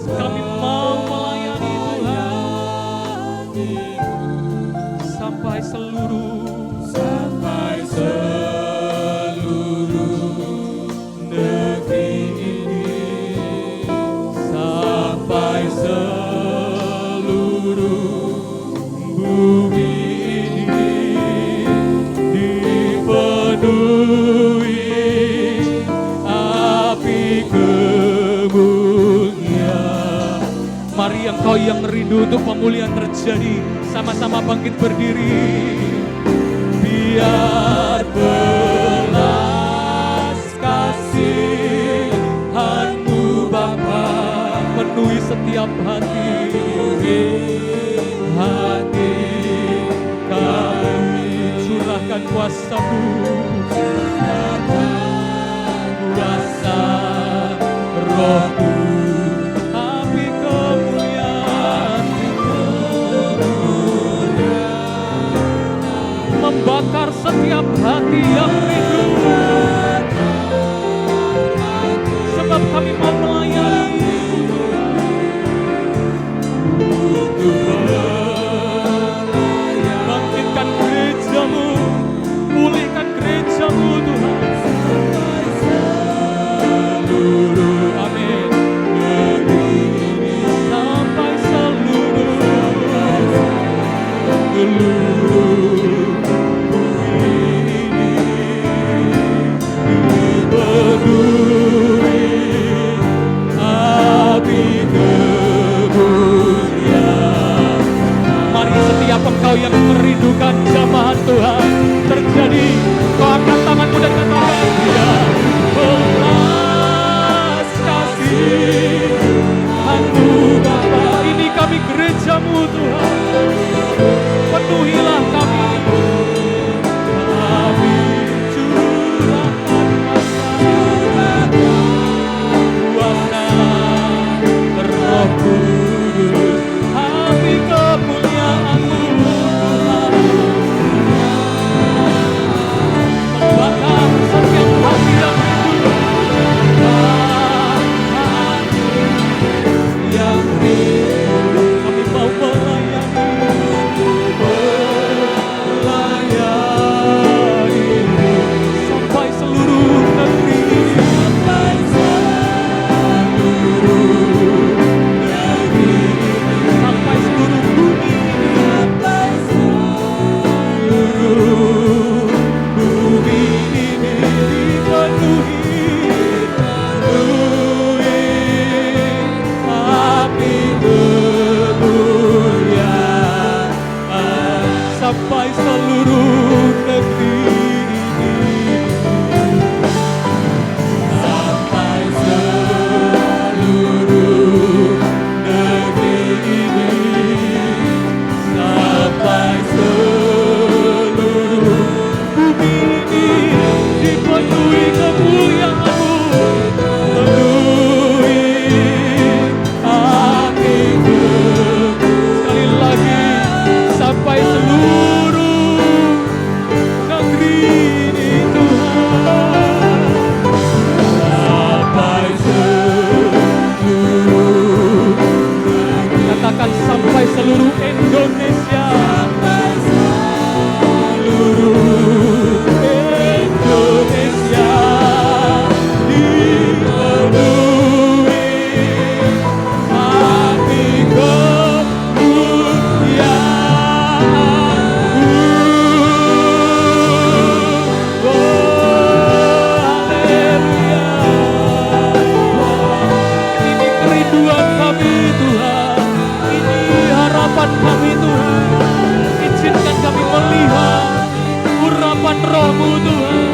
Kami mau melayani Tuhan. Sampai seluruh negeri ini. Sampai seluruh bumi ini dipenuhi api kemuliaan. Mari engkau yang rindu untuk pemulihan terjadi, sama-sama bangkit berdiri. Biar belas kasihan-Mu Bapa penuhi setiap hati kami. Curahkan kuasa-Mu, kuasa Roh-Mu, api kemuliaan membakar setiap hati yang rindu. Sebab kami mau melayani bangkitkan gereja-Mu, pulihkan gereja-Mu Tuhan. Amin. Sampai seluruh engkau yang merindukan jamahan Tuhan terjadi, kau angkat tanganmu dan katakan, ya belas kasihan-Mu Bapa, ini kami gereja-Mu Tuhan, penuhilah kami, curahkan kuasa Roh Kudus, api kemuliaan-Mu membakar setiap hati yang rindu. Kami mau melayani sampai seluruh negeri, sampai seluruh bumi, sampai seluruh bumi ini dipenuhi api kemuliaan sampai seluruh negeri ini, sampai seluruh negeri ini, sampai seluruh bumi ini dipenuhi kemuliaan-Mu, penuhi api kemuliaan. Sekali lagi, sampai seluruh negeri ini Tuhan, sampai seluruh, katakan sampai seluruh Indonesia, sampai seluruh Indonesia dipenuhi api kemuliaan-Mu. Oh, haleluya. Ini kerinduan kami Tuhan, ini harapan kami Tuhan. Izinkan kami melihat urapan Roh-Mu Tuhan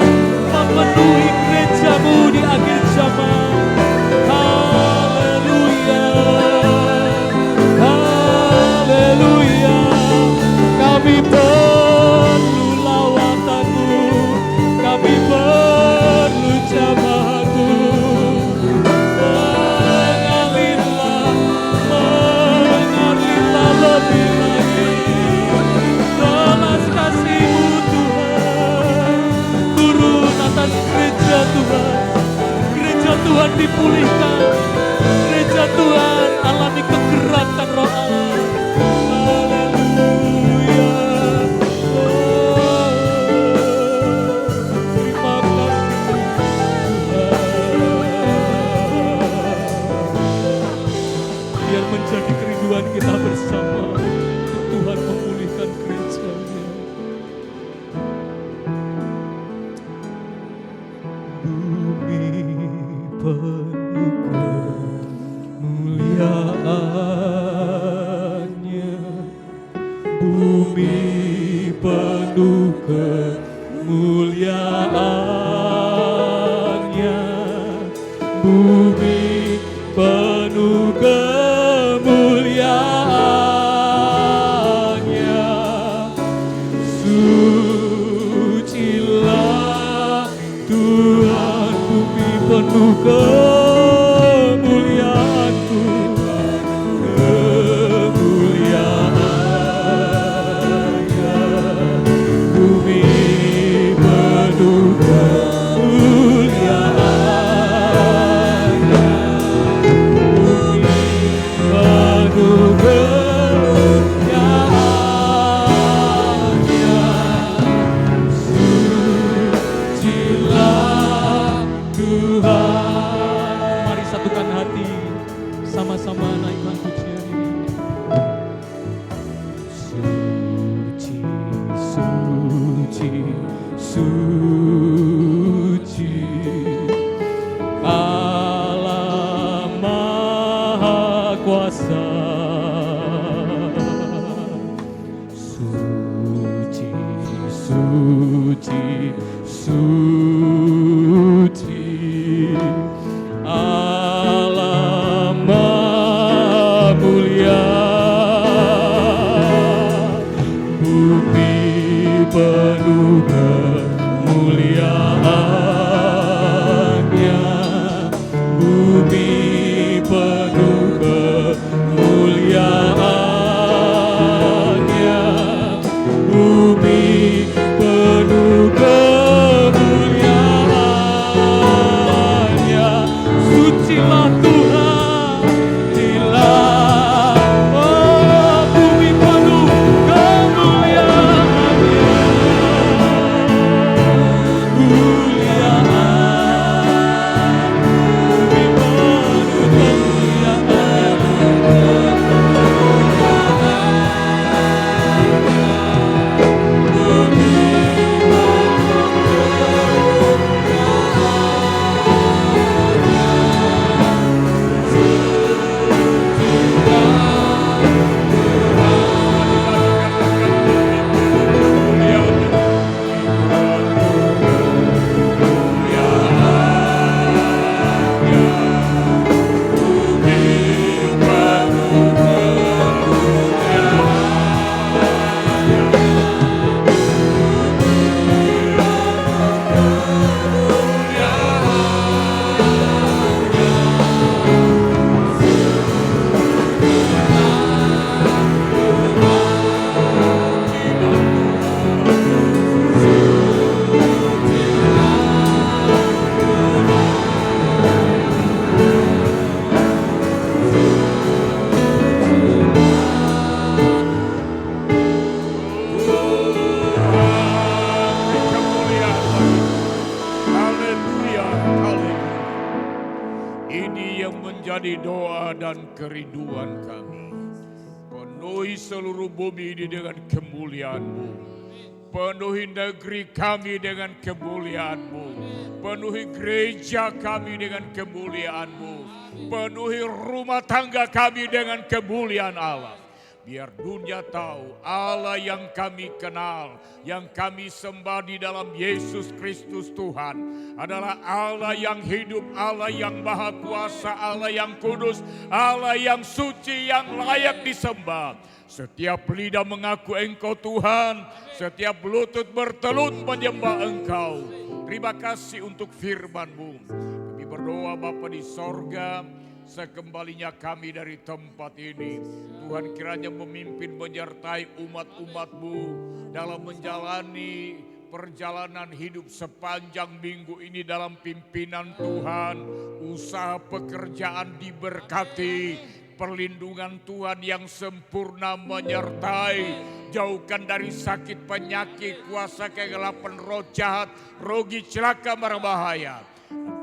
memenuhi gereja-Mu di akhir zaman. Haleluya, haleluya. Kami perlu lawatan-Mu, kami perlu jamahan-Mu. Mengalirlah lebih lagi. Tuhan dipulihkan. Gereja Tuhan alami kegerakan Roh Allah. Haleluya. Oh, terima kasih Tuhan. Biar menjadi kerinduan kita bersama untuk Tuhan memulihkan gerejanya. Bumi penuh kemuliaannya, bumi penuh kemuliaannya, bumi penuh kemuliaannya. Sucilah Tuhan, bumi penuh kemuliaan-Mu, kemuliaan-Nya. Bumi penuh kemuliaan-Nya, bumi penuh kemuliaan-Nya. Sucilah Tuhan. Mari satukan hati, sama-sama naikkan pujian ini. Suci, suci, suci, Allah Maha Kuasa. Suci, suci, suci, Allah Maha Mulia. Bumi penuh kemuliaan-Nya, bumi penuh kemuliaan-Nya, bumi penuh kemuliaan-Nya. Sucilah Tuhan, sucilah, oh bumi penuh kemuliaan-Nya, kemuliaan, bumi penuh Haleluya, haleluya. Ini yang menjadi doa dan kerinduan kami. Penuhi seluruh bumi ini dengan kemuliaan-Mu. Penuhi negeri kami dengan kemuliaan-Mu. Penuhi gereja kami dengan kemuliaan-Mu. Penuhi rumah tangga kami dengan kemuliaan Allah. Biar dunia tahu Allah yang kami kenal, yang kami sembah di dalam Yesus Kristus Tuhan adalah Allah yang hidup, Allah yang maha kuasa, Allah yang kudus, Allah yang suci, yang layak disembah. Setiap lidah mengaku Engkau Tuhan, setiap lutut bertelut menyembah Engkau. Terima kasih untuk firman-Mu. Kami berdoa Bapa di sorga, sekembalinya kami dari tempat ini, Tuhan kiranya memimpin menyertai umat-umat-Mu dalam menjalani perjalanan hidup sepanjang minggu ini dalam pimpinan Tuhan. Usaha pekerjaan diberkati, perlindungan Tuhan yang sempurna menyertai. Jauhkan dari sakit penyakit, kuasa kegelapan roh jahat, rogi celaka berbahaya.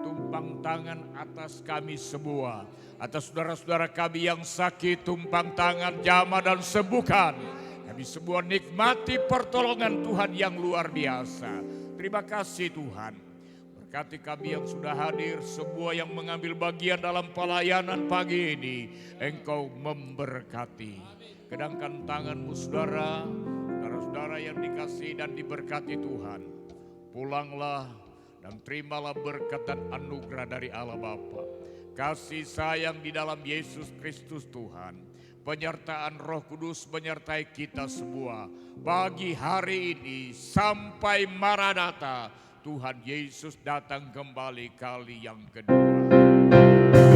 Tumpang tangan atas kami semua, atas saudara-saudara kami yang sakit, tumpang tangan jamah dan sembuhkan. Kami semua nikmati pertolongan Tuhan yang luar biasa. Terima kasih Tuhan. Berkati kami yang sudah hadir, semua yang mengambil bagian dalam pelayanan pagi ini, Engkau memberkati. Kedangkan tanganmu saudara-saudara yang dikasihi dan diberkati Tuhan. Pulanglah dan terimalah berkat dan anugerah dari Allah Bapa. Kasih sayang di dalam Yesus Kristus Tuhan. Penyertaan Roh Kudus menyertai kita semua. Pagi hari ini sampai Maranatha, Tuhan Yesus datang kembali kali yang kedua.